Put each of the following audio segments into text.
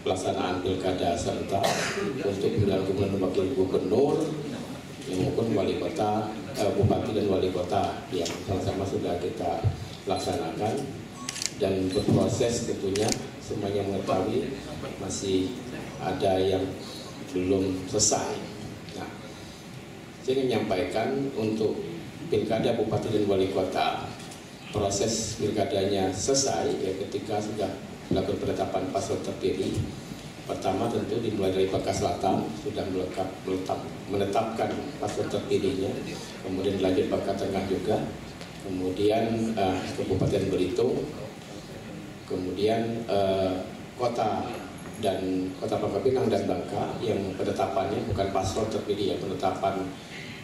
pelaksanaan pilkada serentak untuk pemilihan gubernur dan wakil gubernur maupun wali kota, bupati dan wali kota yang sama-sama sudah kita laksanakan dan berproses. Tentunya semuanya mengetahui masih ada yang belum selesai. Nah, saya ingin menyampaikan untuk pilkada bupati dan wali kota, proses pilkadanya selesai ya ketika sudah melakukan penetapan paslon terpilih. Pertama tentu dimulai dari Bangka Selatan sudah menetapkan paslon terpilihnya, kemudian dilanjut Bangka Tengah juga, kemudian Kabupaten Belitung, kemudian kota Pangkal Pinang dan Bangka yang penetapannya bukan paslon terpilih ya, penetapan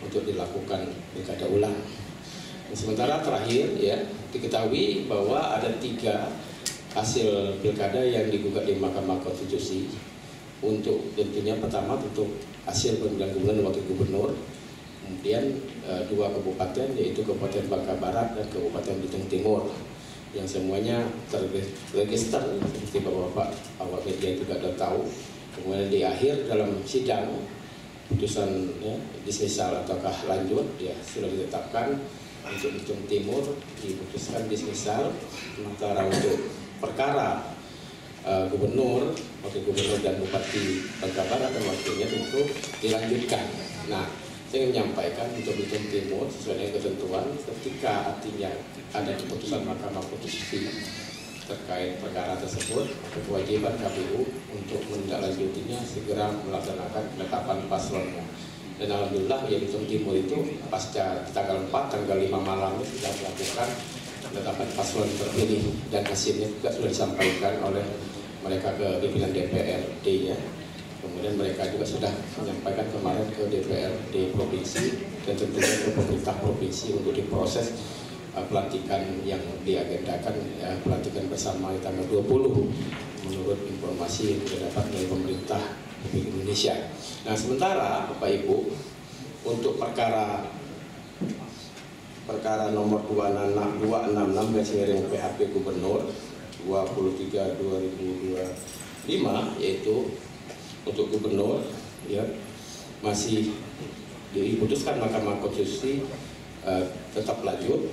untuk dilakukan pilkada ulang. Sementara terakhir ya diketahui bahwa ada 3 hasil pilkada yang digugat di Mahkamah Konstitusi. Untuk tentunya pertama untuk hasil pemilihan gubernur dan wakil gubernur, kemudian 2 kabupaten yaitu Kabupaten Bangka Barat dan Kabupaten Belitung Timur yang semuanya terregister seperti bapak awak media juga sudah tahu. Kemudian di akhir dalam sidang putusan ya, dismisal ataukah lanjut ya sudah ditetapkan untuk Belitung Timur diputuskan dismisal, sementara untuk perkara gubernur, wakil gubernur dan bupati Bangka Barat dan wakilnya tentu dilanjutkan. Nah, saya ingin menyampaikan untuk Belitung Timur sesuai dengan ketentuan ketika artinya ada keputusan Mahkamah Konstitusi terkait perkara tersebut, kewajiban KPU untuk menindaklanjutinya segera melaksanakan penetapan paslonnya. Dan alhamdulillah ya Belitung Timur itu pasca tanggal 4, tanggal 5 malam sudah melakukan penetapan paslon terpilih dan hasilnya juga sudah disampaikan oleh mereka ke pimpinan DPRD ya. Kemudian mereka juga sudah menyampaikan kemarin ke DPRD provinsi dan tentunya ke pemerintah provinsi untuk diproses pelantikan yang diagendakan ya, pelantikan bersama di tanggal 20 menurut informasi yang didapat dari pemerintah Republik Indonesia. Nah, sementara Bapak Ibu untuk perkara nomor 266 PHP Gubernur 23/2025 yaitu untuk gubernur ya masih diputuskan Mahkamah Konstitusi tetap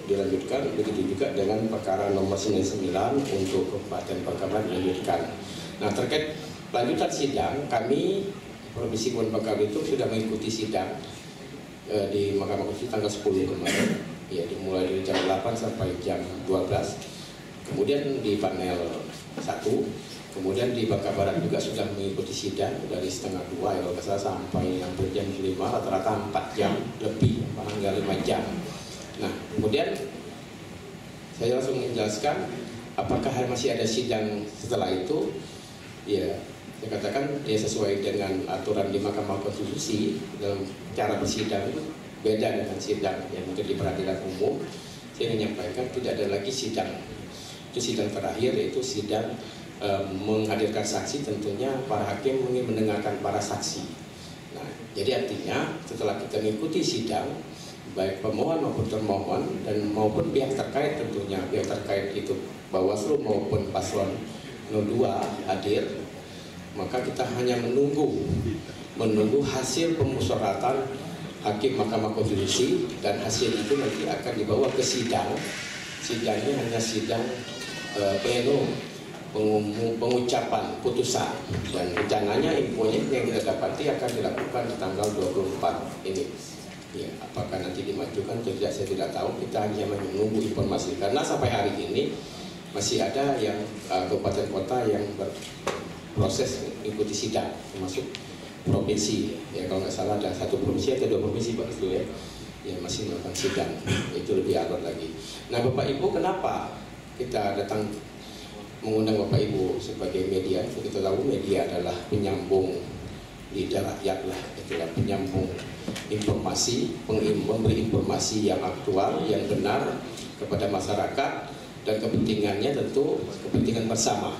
dilanjutkan, begitu juga dengan perkara nomor 99 untuk Kabupaten Bangka Barat dilanjutkan. Nah, terkait lanjutan sidang, kami Provinsi Bangka Belitung sudah mengikuti sidang di Mahkamah Konstitusi tanggal 10 kemarin ya, dimulai dari jam 8 sampai jam 12, kemudian di panel 1, kemudian di Bangka Barat juga sudah mengikuti sidang dari setengah 2 ya kalau salah sampai hampir jam 5, rata-rata 4 jam lebih, hingga 5 jam. Nah, kemudian saya langsung menjelaskan apakah masih ada sidang setelah itu. Ya, saya katakan ya sesuai dengan aturan di Mahkamah Konstitusi dalam cara bersidang itu beda dengan sidang yang mungkin di peradilan umum. Saya ingin menyampaikan tidak ada lagi sidang. Itu sidang terakhir yaitu sidang menghadirkan saksi, tentunya para hakim ingin mendengarkan para saksi. Nah, jadi artinya setelah kita mengikuti sidang, baik pemohon maupun termohon dan maupun pihak terkait, tentunya pihak terkait itu Bawaslu maupun paslon 02 hadir, maka kita hanya menunggu hasil pemusyawaratan hakim Mahkamah Konstitusi dan hasil itu nanti akan dibawa ke sidang. Sidangnya hanya sidang pleno pengucapan putusan dan rencananya infonya yang kita dapati akan dilakukan di tanggal 24 ini. Ya, apakah nanti dimajukan atau tidak saya tidak tahu, kita hanya menunggu informasi karena sampai hari ini masih ada yang kabupaten kota yang berproses mengikuti sidang termasuk provinsi ya, kalau nggak salah ada 1 provinsi atau 2 provinsi Pak itu ya yang masih melakukan sidang, itu lebih alot lagi. Nah, Bapak Ibu, kenapa kita datang mengundang Bapak Ibu sebagai media? Kita tahu media adalah penyambung lidah rakyat lah, itulah penyambung informasi, memberi informasi yang aktual, yang benar kepada masyarakat dan kepentingannya tentu kepentingan bersama.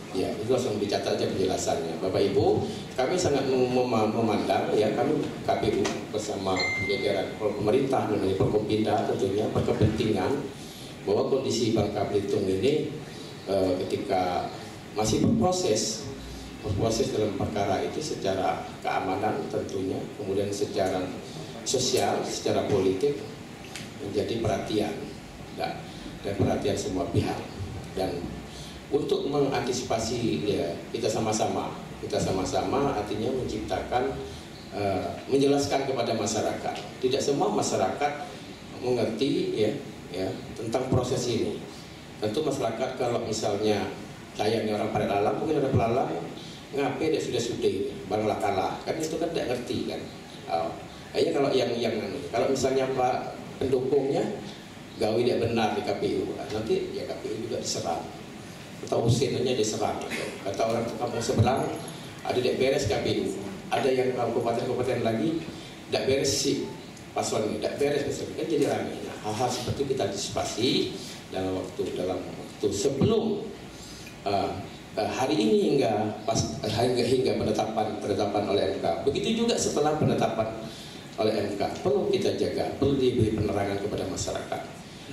Ya, itu langsung dicatat aja penjelasannya. Bapak Ibu, kami sangat memandang ya, kami KPU bersama jajaran pemerintah dan Forkompinda tentunya berkepentingan bahwa kondisi Bangka Belitung ini ketika masih berproses proses dalam perkara itu secara keamanan tentunya, kemudian secara sosial, secara politik menjadi perhatian dan perhatian semua pihak. Dan untuk mengantisipasi ya, kita sama-sama artinya menciptakan, menjelaskan kepada masyarakat. Tidak semua masyarakat mengerti ya tentang proses ini. Tentu masyarakat kalau misalnya kayaknya orang pada lalang, mungkin ada pelalang ngapain dia sudah banglah kalah, kan itu kan tidak ngerti kan. Kayaknya kalau kalau misalnya Pak pendukungnya gawe tidak benar di KPU, nanti ya KPU juga diserang atau usinnya diserang. Kata orang kampung seberang ada tidak beres KPU, ada yang kabupaten-kabupaten lagi tidak beres sih paslon ini, tidak beres kan jadi ramai. Nah, hal-hal seperti kita antisipasi dalam waktu sebelum hari ini hingga penetapan oleh MK. Begitu juga setelah penetapan oleh MK, perlu kita jaga, perlu diberi penerangan kepada masyarakat.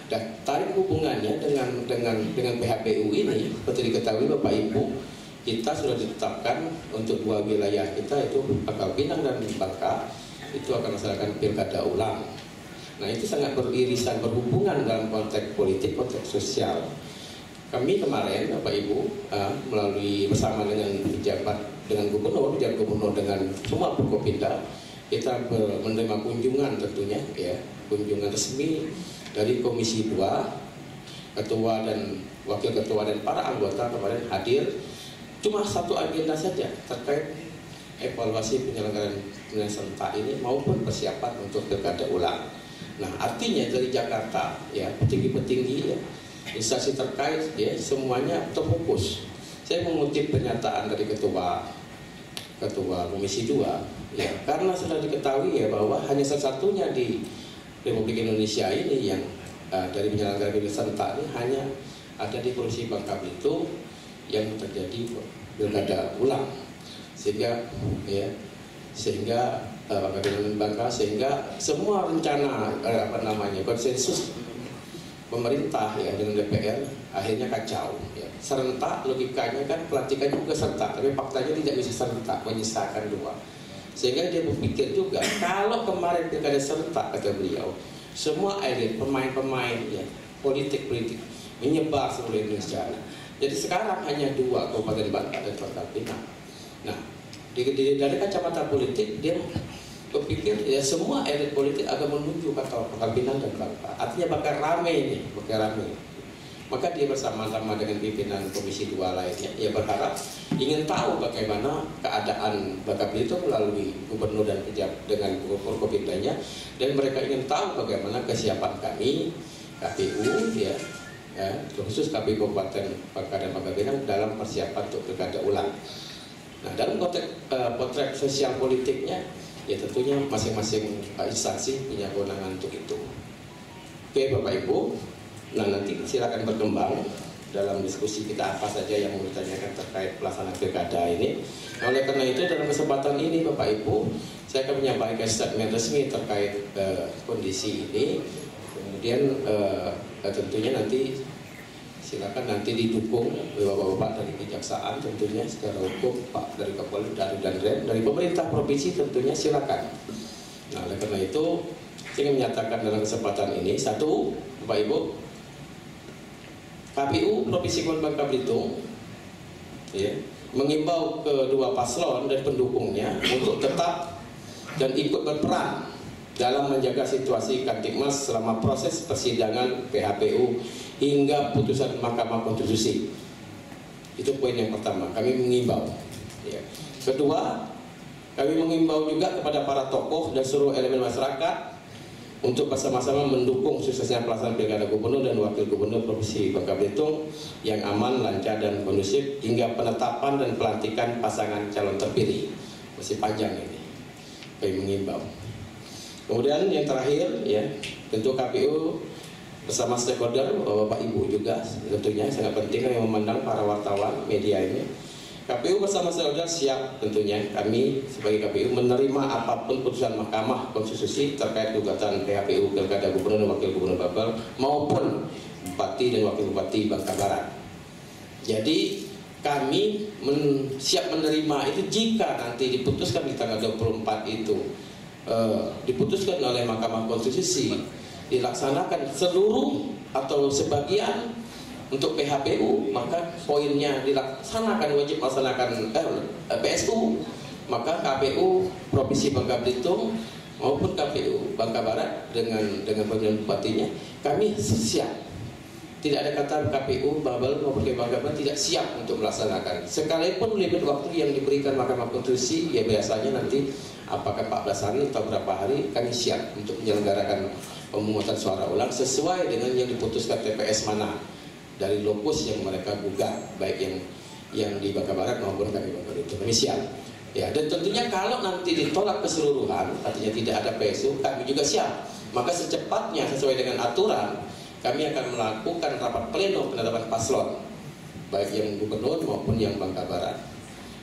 Dan tarik hubungannya dengan PHPU ini, seperti diketahui Bapak Ibu, kita sudah ditetapkan untuk dua wilayah kita, itu Pangkal Pinang dan Bangka, itu akan melaksanakan pilkada ulang. Nah, itu sangat beririsan, berhubungan dalam konteks politik, konteks sosial. Kami kemarin Bapak Ibu melalui bersama dengan pejabat, dengan gubernur dengan semua Forkopimda, kita menerima kunjungan tentunya ya, kunjungan resmi dari Komisi 2, ketua dan wakil ketua dan para anggota kemarin hadir. Cuma satu agenda saja terkait evaluasi penyelenggaraan pemilihan serentak ini maupun persiapan untuk pilkada ulang. Nah, artinya dari Jakarta ya, petinggi-petinggi ya, instansi terkait ya, semuanya terfokus. Saya mengutip pernyataan dari ketua Komisi 2 ya, karena sudah diketahui ya bahwa hanya satu-satunya di Republik Indonesia ini yang dari penyelenggaraan pemilihan serentak ini hanya ada di Provinsi Bangka Belitung yang terjadi pilkada ulang, sehingga Bangka, sehingga semua rencana konsensus pemerintah ya dengan DPR akhirnya kacau ya. Serentak logikanya kan pelantikannya juga serentak, tapi faktanya tidak bisa serentak, menyisakan dua. Sehingga dia berpikir juga, kalau kemarin pilkada serentak, kata beliau, semua elit, pemain-pemain ya, politik menyebar seluruh Indonesia. Jadi sekarang hanya dua, Kabupaten Bangka dan Pangkal Pinang. Nah, dari kacamata politik dia berpikir ya semua elit politik akan menuju ke Pangkal Pinang dan Bangka. Artinya bakal ramai. Maka dia bersama-sama dengan pimpinan Komisi 2 lainnya, ia berharap ingin tahu bagaimana keadaan Bangka Belitung melalui gubernur dan pejabat dengan Forkopimdanya, dan mereka ingin tahu bagaimana kesiapan kami KPU ya, khusus KPU Kabupaten Bangka dan Pangkal Pinang dalam persiapan untuk pilkada ulang. Nah, dalam konteks sosial politiknya ya tentunya masing-masing instansi punya kewenangan untuk itu. Oke Bapak Ibu, nah nanti silakan berkembang dalam diskusi kita apa saja yang mau ditanyakan terkait pelaksanaan pilkada ini. Nah, oleh karena itu dalam kesempatan ini Bapak Ibu, saya akan menyampaikan statement resmi terkait kondisi ini. Kemudian tentunya nanti silakan nanti didukung Bapak-bapak dari Kejaksaan tentunya secara hukum, Pak dari Kapolri, dari Danrem, dari pemerintah provinsi tentunya silakan. Nah, oleh karena itu saya ingin menyatakan dalam kesempatan ini, satu, Bapak Ibu, KPU Provinsi Bangka Belitung ya, mengimbau kedua paslon dan pendukungnya untuk tetap dan ikut berperan dalam menjaga situasi Kamtipmas selama proses persidangan PHPU hingga putusan Mahkamah Konstitusi. Itu poin yang pertama, kami mengimbau ya. Kedua, kami mengimbau juga kepada para tokoh dan seluruh elemen masyarakat untuk bersama-sama mendukung suksesnya pelaksanaan pilkada gubernur dan wakil gubernur Provinsi Bangka Belitung yang aman, lancar dan kondusif hingga penetapan dan pelantikan pasangan calon terpilih. Masih panjang ini, kami mengimbau. Kemudian yang terakhir ya, tentu KPU bersama stakeholder, Bapak Ibu juga tentunya sangat penting yang memandang para wartawan media ini. KPU bersama stakeholder siap tentunya kami sebagai KPU menerima apapun putusan Mahkamah Konstitusi terkait gugatan PHPU pilkada gubernur dan wakil gubernur Bangka maupun bupati dan wakil bupati Bangka Barat. Jadi kami siap menerima itu jika nanti diputuskan di tanggal 24 itu diputuskan oleh Mahkamah Konstitusi dilaksanakan seluruh atau sebagian untuk PHPU, maka poinnya dilaksanakan, wajib melaksanakan PSU, maka KPU Provinsi Bangka Belitung maupun KPU Bangka Barat dengan pemilihan bupatinya kami siap. Tidak ada kata KPU Babel maupun Bangka Barat tidak siap untuk melaksanakan. Sekalipun limit waktu yang diberikan Mahkamah Konstitusi, ya biasanya nanti apakah 14 hari atau berapa hari, kami siap untuk menyelenggarakan pemungutan suara ulang sesuai dengan yang diputuskan TPS mana dari lokus yang mereka gugat, baik yang di Bangka Barat maupun kami Bangka Belitung. Kami siap. Ya, dan tentunya kalau nanti ditolak keseluruhan, artinya tidak ada PSU, kami juga siap. Maka secepatnya sesuai dengan aturan, kami akan melakukan rapat pleno penetapan paslon, baik yang gubernur maupun yang Bangka Barat.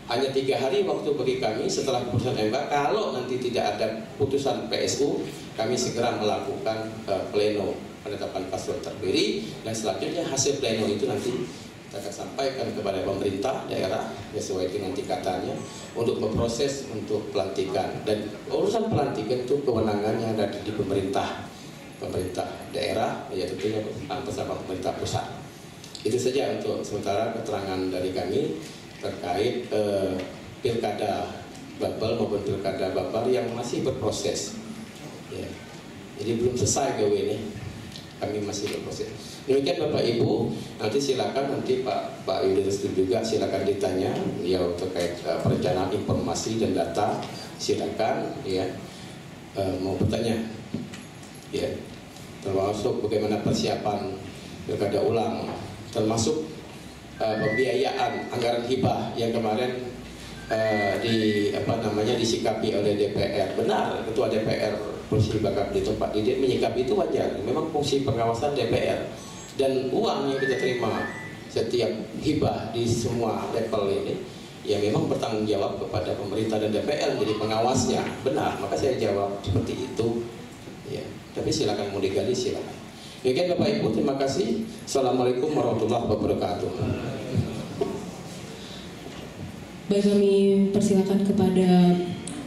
Hanya 3 hari waktu bagi kami setelah keputusan MK. Kalau nanti tidak ada putusan PSU, kami segera melakukan pleno penetapan paslon terpilih, dan selanjutnya hasil pleno itu nanti kita akan sampaikan kepada pemerintah daerah sesuai dengan tingkatannya untuk memproses untuk pelantikan, dan urusan pelantikan itu kewenangannya ada di pemerintah daerah, ya tentunya bersama pemerintah pusat. Itu saja untuk sementara keterangan dari kami terkait pilkada Babel maupun pilkada Babar yang masih berproses. Ya. Jadi belum selesai gawe ini, kami masih berproses. Demikian Bapak Ibu, nanti silakan nanti Pak Yudhistira juga silakan ditanya ya terkait perencanaan informasi dan data, silakan ya mau bertanya ya, termasuk bagaimana persiapan pilkada ulang, termasuk pembiayaan anggaran hibah yang kemarin disikapi oleh DPR. Benar, Ketua DPR Provinsi Bangka Belitung Pak Didik menyikapi itu wajar. Memang fungsi pengawasan DPR, dan uang yang kita terima setiap hibah di semua level ini ya memang bertanggung jawab kepada pemerintah dan DPR jadi pengawasnya. Benar, maka saya jawab seperti itu ya. Tapi silakan mau digali, silakan. Demikian Bapak Ibu, terima kasih. Assalamualaikum warahmatullahi wabarakatuh. Baik, kami persilakan kepada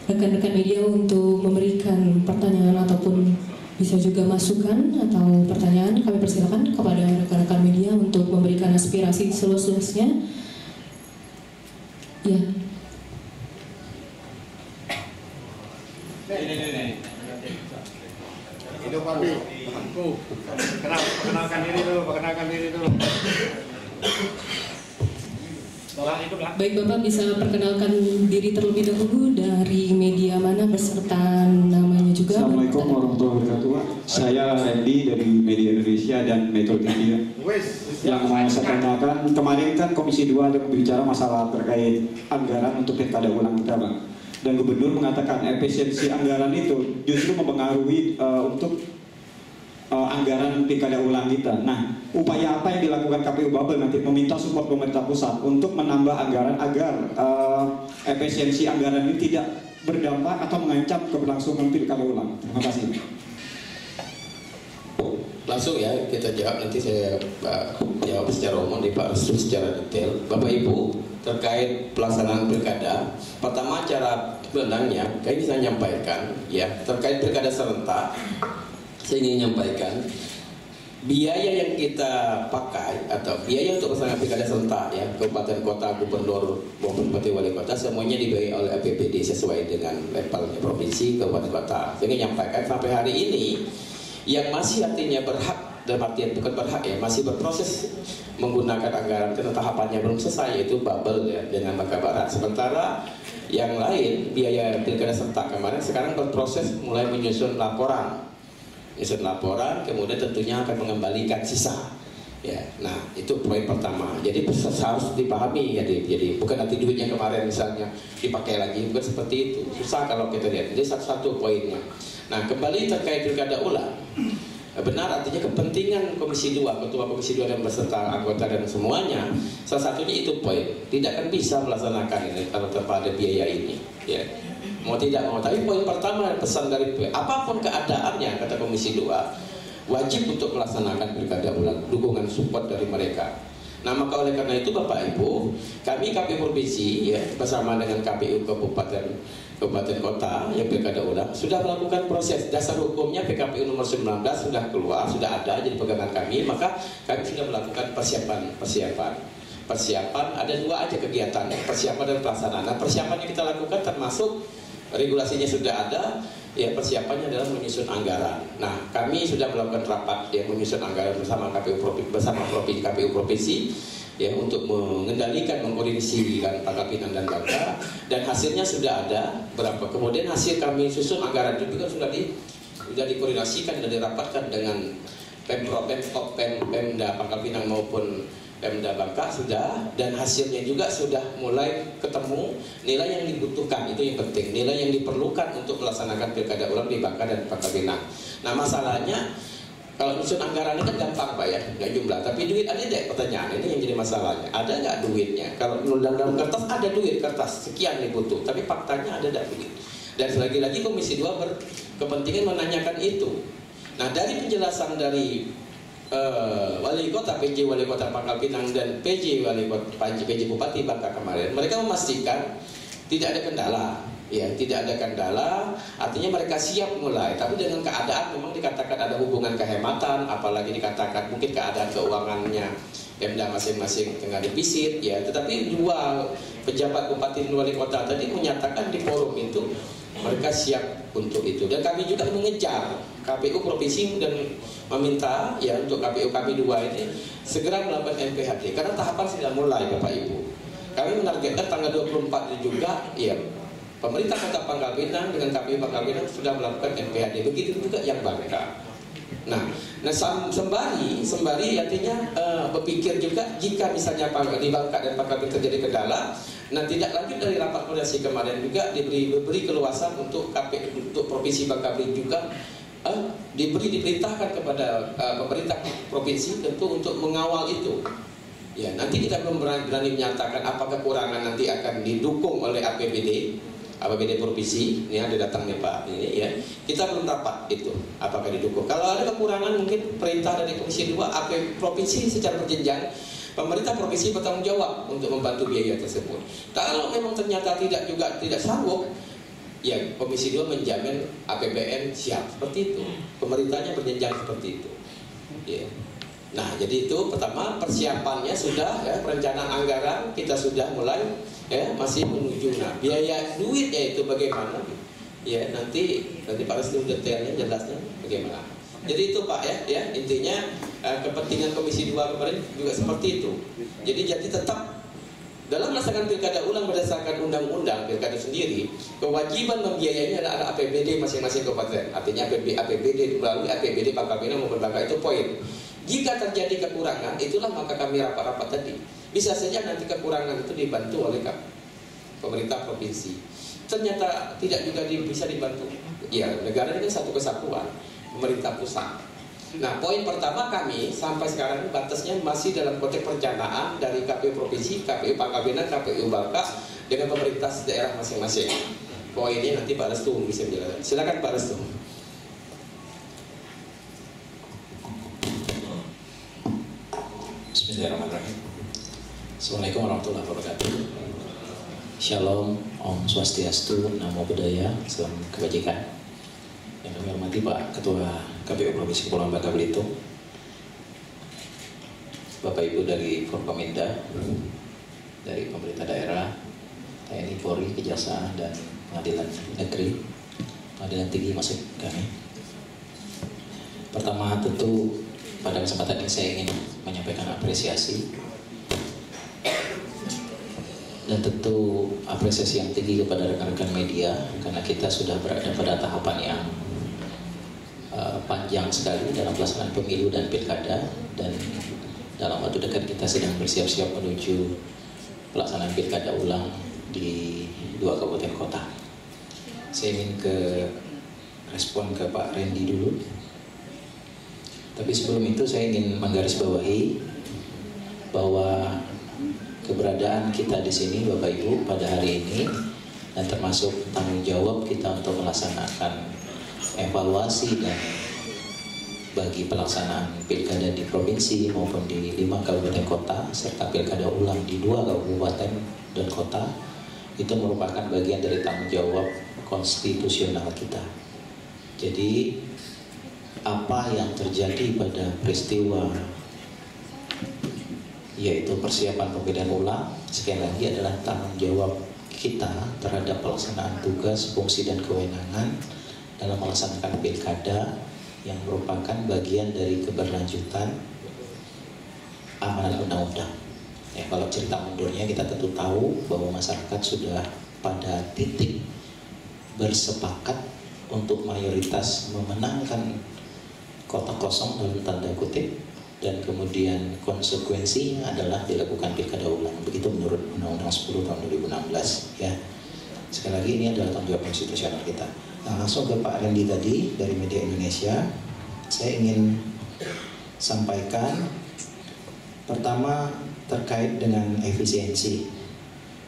rekan-rekan media untuk memberikan pertanyaan ataupun bisa juga masukan atau pertanyaan. Kami persilakan kepada rekan-rekan media untuk memberikan aspirasi seluas-luasnya. Ya. Itu Papi, perkenalkan diri dulu. Baik, Bapak bisa perkenalkan diri terlebih dahulu, dari media mana beserta namanya juga. Assalamualaikum warahmatullahi wabarakatuh. Saya Randy dari Media Indonesia dan Metro TV. Yang mau saya tanyakan, kemarin kan Komisi 2 ada berbicara masalah terkait anggaran untuk pilkada ulang kita, Bang. Dan Gubernur mengatakan efisiensi anggaran itu justru mempengaruhi untuk anggaran pilkada ulang kita. Nah, upaya apa yang dilakukan KPU Babel nanti meminta support pemerintah pusat untuk menambah anggaran agar efisiensi anggaran ini tidak berdampak atau mengancam keberlangsungan pilkada ulang. Terima kasih. Langsung ya kita jawab, nanti saya jawab secara umum di Pak Restu secara detail. Bapak Ibu, terkait pelaksanaan pilkada, pertama cara benangnya kayaknya saya nyampaikan ya, terkait pilkada serentak saya ingin menyampaikan biaya yang kita pakai atau biaya untuk pelaksanaan pilkada serentak ya, kabupaten kota, gubernur maupun bupati wali kota semuanya dibayar oleh APBD sesuai dengan levelnya provinsi, kabupaten kota. Saya ingin menyampaikan sampai hari ini yang masih artinya berhak, dalam artian bukan berhak ya, masih berproses menggunakan anggaran karena tahapannya belum selesai, yaitu Babel ya dengan Bangka Barat. Sementara yang lain biaya pilkada serentak kemarin sekarang berproses mulai menyusun laporan, kemudian tentunya akan mengembalikan sisa ya. Nah, itu poin pertama. Jadi harus dipahami ya, jadi bukan nanti duitnya kemarin misalnya dipakai lagi, bukan seperti itu. Susah kalau kita lihat. Jadi satu poinnya. Nah, kembali terkait pilkada ulang, benar artinya kepentingan Komisi 2, Ketua Komisi 2 dan beserta anggota dan semuanya, salah satunya itu poin. Tidak akan bisa melaksanakan ini kalau tanpa ada biaya ini ya. Mau tidak mau, tapi poin pertama pesan dari apapun keadaannya, kata Komisi 2, wajib untuk melaksanakan pilkada ulang, dukungan support dari mereka. Nah, maka oleh karena itu Bapak Ibu, kami KPU Provinsi ya bersama dengan KPU Kabupaten Kota yang pilkada ulang sudah melakukan proses dasar hukumnya. PKPU nomor 19 sudah keluar, sudah ada jadi pegangan kami. Maka kami sudah melakukan persiapan. Ada dua aja kegiatan, persiapan dan pelaksanaan. Nah, persiapan yang kita lakukan termasuk regulasinya sudah ada, ya persiapannya adalah menyusun anggaran. Nah, kami sudah melakukan rapat yang menyusun anggaran bersama KPU Provinsi ya untuk mengendalikan, mengkoordinasikan Pangkal Pinang dan Bangka, dan hasilnya sudah ada berapa. Kemudian hasil kami susun anggaran itu juga sudah dikoordinasikan dan dirapatkan dengan Pemda Pangkal Pinang maupun Pemda Bangka sudah, dan hasilnya juga sudah mulai ketemu nilai yang dibutuhkan. Itu yang penting, nilai yang diperlukan untuk melaksanakan pilkada ulang di Bangka dan Pangkal Pinang. Nah, masalahnya kalau nyusun anggaran ini kan gampang Pak ya, nggak jumlah. Tapi duit ada nggak? Pertanyaan ini yang jadi masalahnya. Ada nggak duitnya? Kalau dalam kertas ada duit, kertas sekian dibutuh. Tapi faktanya ada nggak duit? Dan lagi-lagi Komisi 2 berkepentingan menanyakan itu. Nah, dari penjelasan dari Wali Kota, PJ Wali Kota Pangkal Pinang dan PJ Bupati Bangka kemarin, mereka memastikan tidak ada kendala. Ya, tidak ada kendala, artinya mereka siap mulai. Tapi dengan keadaan memang dikatakan ada hubungan kehematan, apalagi dikatakan mungkin keadaan keuangannya Pemda masing-masing tengah defisit, ya. Tetapi dua pejabat bupati dan wali kota tadi menyatakan di forum itu mereka siap untuk itu. Dan kami juga mengejar KPU Provinsi dan meminta ya untuk KPU kami dua ini segera melakukan NPHD karena tahapan sudah mulai Bapak Ibu. Kami menargetkan tanggal 24 juga ya. Pemerintah Kota Pangkal Pinang dengan KPU Pangkal Pinang sudah melakukan NPHD, begitu juga yang Bangka. Nah sembari artinya berpikir juga jika misalnya di Bangka dan Pangkal Pinang terjadi kendala, nah tidak lanjut dari rapat koordinasi kemarin juga diberi keluasan untuk KPU untuk Provinsi Bangka Belitung juga diperintahkan kepada pemerintah provinsi tentu untuk mengawal itu. Ya, nanti kita belum berani menyatakan apa kekurangan nanti akan didukung oleh APBD provinsi. Ini ada datangnya Pak ini ya. Kita belum rapat itu apakah didukung. Kalau ada kekurangan mungkin perintah dari Komisi 2 AP provinsi secara berjenjang, pemerintah provinsi bertanggung jawab untuk membantu biaya tersebut. Kalau memang ternyata tidak sanggup, ya Komisi 2 menjamin APBN siap seperti itu. Pemerintahnya berjenjang seperti itu. Ya. Nah, jadi itu pertama persiapannya sudah ya, perencanaan anggaran kita sudah mulai ya, masih menuju. Nah, biaya duitnya itu bagaimana? Ya, nanti Pak Restu detailnya jelasnya bagaimana. Jadi itu Pak ya intinya kepentingan Komisi 2 kemarin juga seperti itu. Jadi tetap dalam melaksanakan pilkada ulang berdasarkan undang-undang pilkada sendiri, kewajiban membiayainya adalah APBD masing-masing kabupaten. Artinya APBD melalui APBD Pangkal Pinang maupun Bangka itu poin. Jika terjadi kekurangan, itulah maka kami rapat-rapat tadi. Bisa saja nanti kekurangan itu dibantu oleh pemerintah provinsi. Ternyata tidak juga bisa dibantu. Ya, negara ini kan satu kesatuan, pemerintah pusat. Nah, poin pertama kami sampai sekarang batasnya masih dalam konteks perencanaan dari KPU Provinsi, KPU Pangkal Pinang, KPU Bangka dengan pemerintah daerah masing-masing. Poin ini nanti Pak Restu bisa menjelaskan. Silakan Pak Restu. Bismillahirrahmanirrahim. Assalamualaikum warahmatullahi wabarakatuh. Shalom, Om Swastiastu, Namo Buddhaya, Salam Kebajikan. Yang kami hormati Pak Ketua KPU Provinsi Kepulauan Bangka Belitung, Bapak Ibu dari Forkominda, dari pemerintah daerah, TNI, Polri, Kejaksaan, dan Pengadilan Negeri, Pengadilan Tinggi maksud kami. Pertama tentu pada kesempatan ini saya ingin menyampaikan apresiasi dan tentu apresiasi yang tinggi kepada rekan-rekan media karena kita sudah berada pada tahapan yang panjang sekali dalam pelaksanaan pemilu dan pilkada, dan dalam waktu dekat kita sedang bersiap-siap menuju pelaksanaan pilkada ulang di 2 kabupaten kota. Saya ingin respon ke Pak Randy dulu. Tapi sebelum itu saya ingin menggarisbawahi bahwa keberadaan kita di sini Bapak Ibu pada hari ini dan termasuk tanggung jawab kita untuk melaksanakan evaluasi dan bagi pelaksanaan pilkada di provinsi maupun di 5 kabupaten kota serta pilkada ulang di 2 kabupaten dan kota itu merupakan bagian dari tanggung jawab konstitusional kita. Jadi apa yang terjadi pada peristiwa yaitu persiapan pemilihan ulang sekali lagi adalah tanggung jawab kita terhadap pelaksanaan tugas, fungsi dan kewenangan dalam melaksanakan pilkada yang merupakan bagian dari keberlanjutan amanat undang-undang. Ya, kalau cerita mundurnya kita tentu tahu bahwa masyarakat sudah pada titik bersepakat untuk mayoritas memenangkan kota kosong dalam tanda kutip, dan kemudian konsekuensinya adalah dilakukan pilkada ulang. Begitu menurut Undang-Undang 10 tahun 2016 ya. Sekali lagi ini adalah tanggung jawab konstitusional kita. Nah, langsung ke Pak Randy tadi dari Media Indonesia. Saya ingin sampaikan pertama terkait dengan efisiensi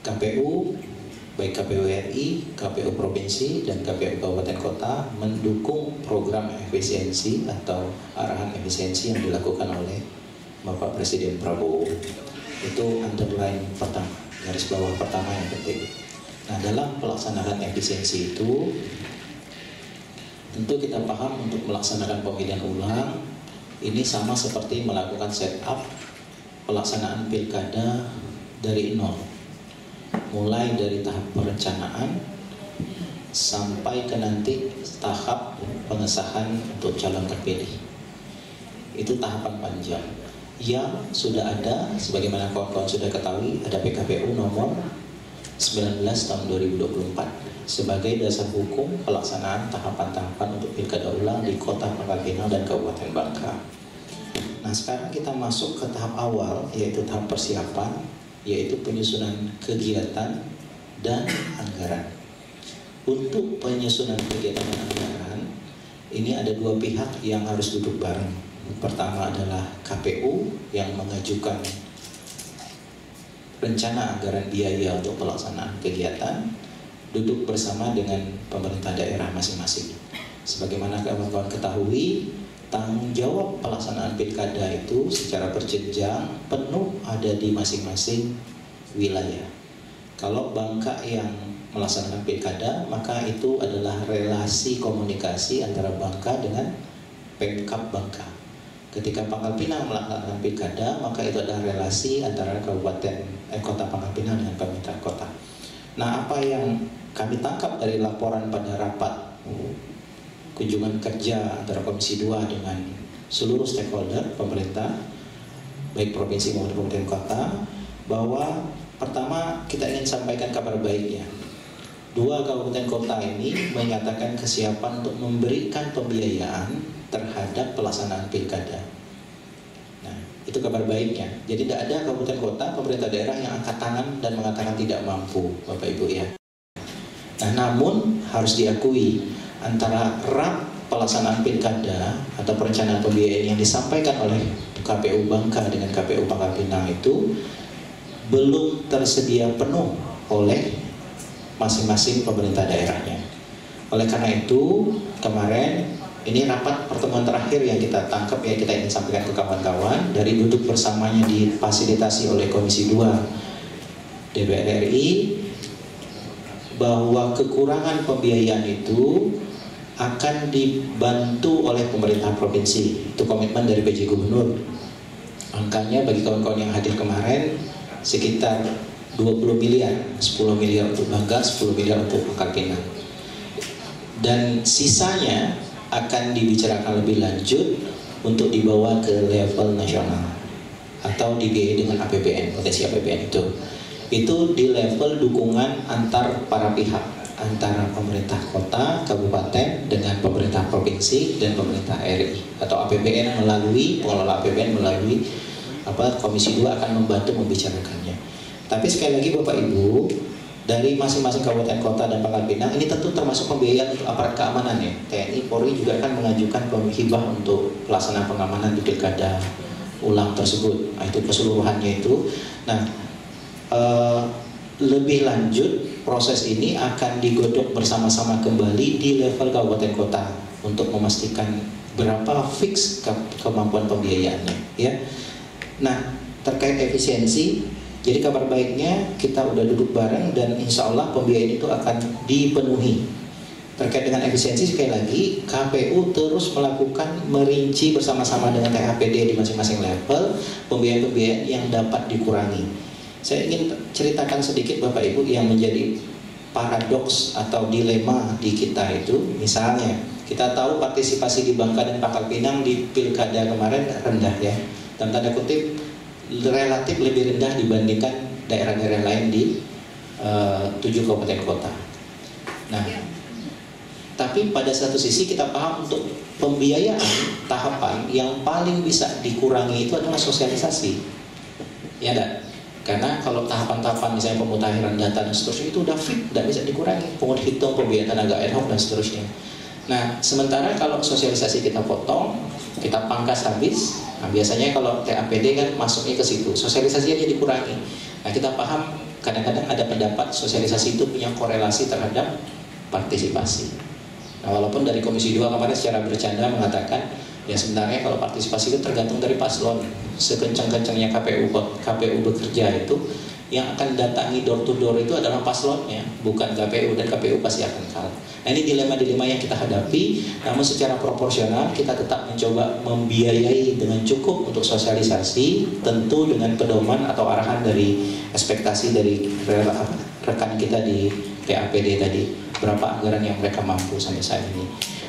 KPU, baik KPU RI, KPU Provinsi, dan KPU Kabupaten Kota mendukung program efisiensi atau arahan efisiensi yang dilakukan oleh Bapak Presiden Prabowo. Itu underline pertama, garis bawah pertama yang penting. Nah, dalam pelaksanaan efisiensi itu tentu kita paham untuk melaksanakan pemilihan ulang ini sama seperti melakukan setup pelaksanaan pilkada dari nol, mulai dari tahap perencanaan sampai ke nanti tahap pengesahan untuk calon terpilih. Itu tahapan panjang yang sudah ada, sebagaimana kawan-kawan sudah ketahui, ada PKPU nomor 19 tahun 2024 sebagai dasar hukum pelaksanaan tahapan-tahapan untuk pilkada ulang di Kota Pangkal Pinang dan Kabupaten Bangka. Nah, sekarang kita masuk ke tahap awal, yaitu tahap persiapan, yaitu penyusunan kegiatan dan anggaran. Untuk penyusunan kegiatan dan anggaran, ini ada 2 pihak yang harus duduk bareng. Pertama adalah KPU yang mengajukan rencana anggaran biaya untuk pelaksanaan kegiatan, duduk bersama dengan pemerintah daerah masing-masing. Sebagaimana kawan-kawan ketahui, tanggung jawab pelaksanaan pilkada itu secara berjenjang penuh ada di masing-masing wilayah. Kalau Bangka yang melaksanakan pilkada, maka itu adalah relasi komunikasi antara Bangka dengan Pemkab Bangka. Ketika Pangkal Pinang melaksanakan pilkada, maka itu adalah relasi antara Kota Pangkal Pinang dengan pemerintah kota. Nah, apa yang kami tangkap dari laporan pada rapat kunjungan kerja antara Komisi 2 dengan seluruh stakeholder pemerintah, baik provinsi maupun kabupaten kota, bahwa pertama kita ingin sampaikan kabar baiknya. 2 kabupaten kota ini menyatakan kesiapan untuk memberikan pembiayaan terhadap pelaksanaan pilkada. Nah, itu kabar baiknya. Jadi tidak ada kabupaten kota, pemerintah daerah yang angkat tangan dan mengatakan tidak mampu, Bapak Ibu ya. Nah, namun harus diakui antara RAP pelaksanaan pilkada atau perencanaan pembiayaan yang disampaikan oleh KPU Bangka dengan KPU Pangkal Pinang itu belum tersedia penuh oleh masing-masing pemerintah daerahnya. Oleh karena itu, kemarin ini rapat pertemuan terakhir yang kita tangkap, ya, kita ingin sampaikan ke kawan-kawan dari duduk bersamanya difasilitasi oleh Komisi 2 DPR RI, bahwa kekurangan pembiayaan itu akan dibantu oleh pemerintah provinsi. Itu komitmen dari PJ Gubernur. Angkanya bagi kawan-kawan yang hadir kemarin sekitar 20 miliar, 10 miliar untuk Bangka, 10 miliar untuk Pangkal Pinang. Dan sisanya akan dibicarakan lebih lanjut untuk dibawa ke level nasional atau dibiayai dengan APBN, potensi APBN itu. Itu di level dukungan antar para pihak, antara pemerintah kota, kabupaten dengan pemerintah provinsi dan pemerintah RI, atau APBN melalui pengelola APBN melalui Komisi 2 akan membantu membicarakannya. Tapi sekali lagi Bapak Ibu, dari masing-masing kabupaten kota dan Pangkal Pinang ini tentu termasuk pembiayaan untuk aparat keamanan ya. TNI Polri juga akan mengajukan hibah untuk pelaksanaan pengamanan di pilkada ulang tersebut. Nah, itu keseluruhannya itu. Nah, lebih lanjut proses ini akan digodok bersama-sama kembali di level kabupaten kota untuk memastikan berapa fix kemampuan pembiayaannya, ya. Nah, terkait efisiensi, jadi kabar baiknya kita udah duduk bareng dan insya Allah pembiayaan itu akan dipenuhi. Terkait dengan efisiensi, sekali lagi KPU terus melakukan merinci bersama-sama dengan THPD di masing-masing level pembiayaan-pembiayaan yang dapat dikurangi. Saya ingin ceritakan sedikit Bapak Ibu yang menjadi paradoks atau dilema di kita itu. Misalnya kita tahu partisipasi di Bangka dan Pangkal Pinang di pilkada kemarin rendah, ya, dan tanda kutip relatif lebih rendah dibandingkan daerah-daerah lain di 7 kabupaten kota. Nah, tapi pada satu sisi kita paham untuk pembiayaan tahapan yang paling bisa dikurangi itu adalah sosialisasi, ya enggak? Karena kalau tahapan-tahapan misalnya pemutahiran data dan seterusnya itu udah fit, tidak bisa dikurangi, hitung pembiayaan tenaga ad hoc dan seterusnya. Nah, sementara kalau sosialisasi kita potong, kita pangkas habis, nah biasanya kalau TAPD kan masuknya ke situ, sosialisasinya dikurangi. Nah, kita paham kadang-kadang ada pendapat sosialisasi itu punya korelasi terhadap partisipasi. Nah, walaupun dari Komisi 2 kemarin secara bercanda mengatakan, ya sebenarnya kalau partisipasi itu tergantung dari paslon. Sekencang-kencangnya KPU bekerja itu, yang akan datangi door to door itu adalah paslonnya, bukan KPU, dan KPU pasti akan kalah. Nah, ini dilema-dilema yang kita hadapi, namun secara proporsional kita tetap mencoba membiayai dengan cukup untuk sosialisasi, tentu dengan pedoman atau arahan dari ekspektasi dari rekan kita di TAPD tadi, berapa anggaran yang mereka mampu sampai saat ini.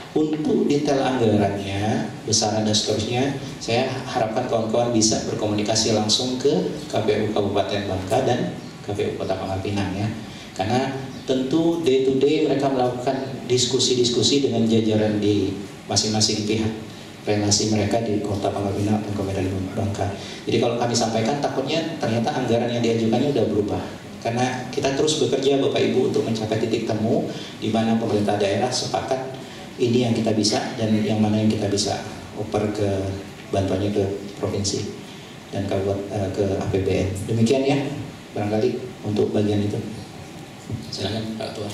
Untuk detail anggarannya, besaran dan seterusnya, saya harapkan kawan-kawan bisa berkomunikasi langsung ke KPU Kabupaten Bangka dan KPU Kota Pangkal Pinang, ya. Karena tentu day to day mereka melakukan diskusi-diskusi dengan jajaran di masing-masing pihak, relasi mereka di Kota Pangkal Pinang dan Kabupaten Bangka. Jadi kalau kami sampaikan, takutnya ternyata anggaran yang diajukannya sudah berubah. Karena kita terus bekerja Bapak Ibu untuk mencapai titik temu di mana pemerintah daerah sepakat ini yang kita bisa dan yang mana yang kita bisa oper ke bantuannya ke provinsi dan ke APBN. Demikian, ya, barangkali untuk bagian itu. Silakan Pak Ketua.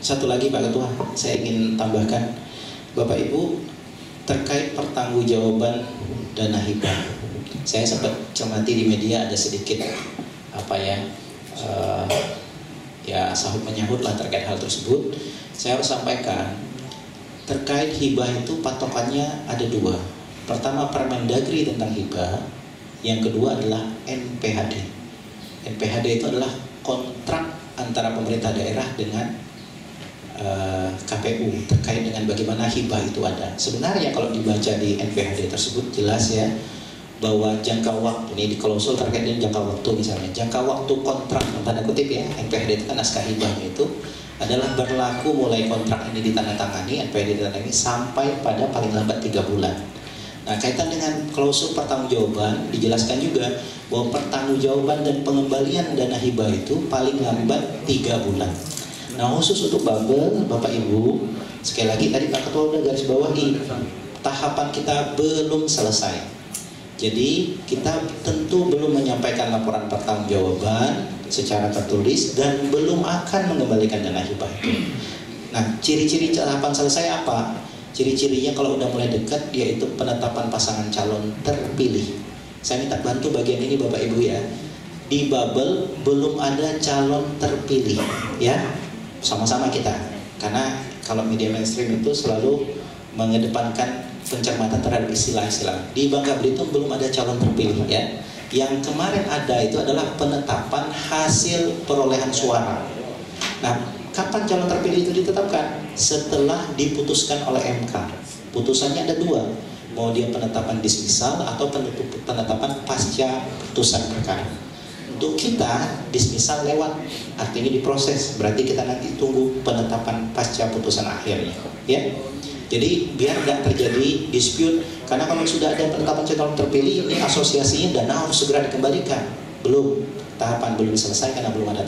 Satu lagi Pak Ketua, saya ingin tambahkan, Bapak Ibu, terkait pertanggungjawaban dana hibah. Saya sempat cermati di media ada sedikit ya sahut menyahut lah terkait hal tersebut. Saya harus sampaikan, terkait hibah itu patokannya ada dua. Pertama Permendagri tentang hibah, yang kedua adalah NPHD. NPHD itu adalah kontrak antara pemerintah daerah dengan KPU terkait dengan bagaimana hibah itu ada. Sebenarnya kalau dibaca di NPHD tersebut jelas, ya, bahwa jangka waktu ini di klausul terkait dengan jangka waktu, misalnya jangka waktu kontrak tanda kutip, ya, NPHD itu kan naskah hibahnya itu adalah berlaku mulai kontrak ini ditandatangani, NPHD ditandatangani sampai pada paling lambat 3 bulan. Nah, kaitan dengan klausul pertanggungjawaban dijelaskan juga bahwa pertanggungjawaban dan pengembalian dana hibah itu paling lambat 3 bulan. Nah, khusus untuk Babel, Bapak Ibu, sekali lagi tadi Pak Ketua udah garis bawahi, tahapan kita belum selesai. Jadi kita tentu belum menyampaikan laporan pertanggungjawaban secara tertulis dan belum akan mengembalikan dana hibah itu. Nah, ciri-ciri tahapan selesai apa? Ciri-cirinya kalau udah mulai dekat yaitu penetapan pasangan calon terpilih. Saya minta bantu bagian ini Bapak Ibu, ya. Di Babel belum ada calon terpilih, ya. Sama-sama kita. Karena kalau media mainstream itu selalu mengedepankan pencermatan terhadap istilah-istilah. Di Bangka Belitung belum ada calon terpilih, ya. Yang kemarin ada itu adalah penetapan hasil perolehan suara. Nah, kapan calon terpilih itu ditetapkan? Setelah diputuskan oleh MK. Putusannya ada dua, mau dia penetapan dismisal atau penetapan pasca putusan perkara. Untuk kita dismisal lewat, artinya diproses, berarti kita nanti tunggu penetapan pasca putusan akhirnya, ya. Jadi biar tidak terjadi dispute, karena kalau sudah ada penetapan calon terpilih, ini asosiasinya dana harus segera dikembalikan. Belum, tahapan belum selesai karena belum ada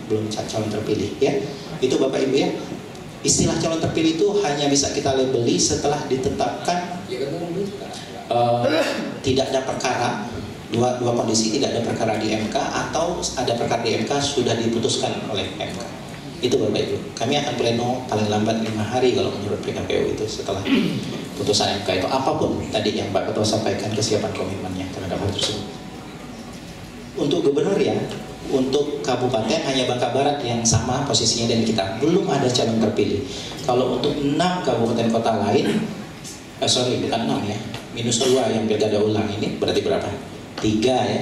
belum calon terpilih, ya. Itu Bapak Ibu, ya. Istilah calon terpilih itu hanya bisa kita labeli setelah ditetapkan tidak ada perkara, dua kondisi, tidak ada perkara di MK atau ada perkara di MK sudah diputuskan oleh MK. Itu Bapak Ibu. Kami akan pleno paling lambat 5 hari kalau menurut PKPU itu setelah putusan MK itu. Apapun tadi yang Pak Ketua sampaikan, kesiapan komitmennya terhadap hal tersebut. Untuk gubernur ya, untuk kabupaten hanya Bangka Barat yang sama posisinya dan kita. Belum ada calon terpilih. Kalau untuk 6 kabupaten kota lain, bukan 6 ya, -2 yang pilkada ulang ini berarti berapa? 3 ya,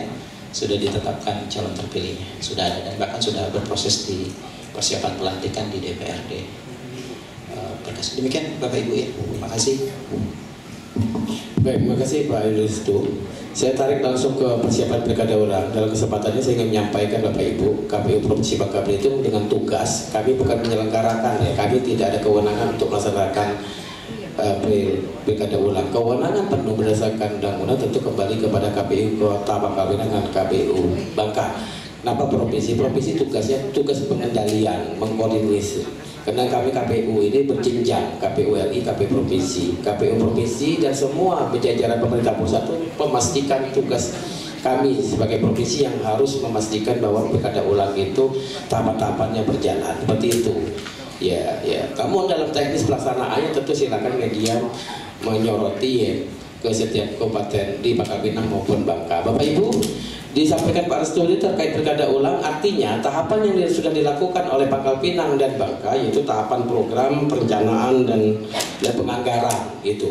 sudah ditetapkan calon terpilihnya. Sudah ada dan bahkan sudah berproses di persiapan pelantikan di DPRD. Demikian Bapak Ibu ya, terima kasih. Baik, terima kasih Pak Yulistu. Saya tarik langsung ke persiapan pilkada ulang. Dalam kesempatannya saya ingin menyampaikan Bapak Ibu, KPU Provinsi Bangka Belitung dengan tugas, kami bukan menyelenggarakan ya, kami tidak ada kewenangan untuk melaksanakan pilkada ulang. Kewenangan penuh berdasarkan undang-undang tentu kembali kepada KPU Kota Bangka Belitung dan KPU Bangka. Kenapa provinsi? Provinsi tugasnya tugas pengendalian, mengkoordinasi. Karena kami KPU ini berjenjang, KPU RI, KPU Provinsi dan semua jajaran pemerintah pusat itu memastikan tugas kami sebagai provinsi yang harus memastikan bahwa pilkada ulang itu tahapan-tahapannya berjalan seperti itu. Ya. Kamu dalam teknis pelaksanaannya tentu silakan media menyoroti ya, ke setiap kabupaten di Bangka Pinang maupun Bangka. Bapak Ibu, disampaikan Pak Restu terkait pilkada ulang, artinya tahapan yang sudah dilakukan oleh Pangkal Pinang dan Bangka yaitu tahapan program perencanaan dan penganggaran itu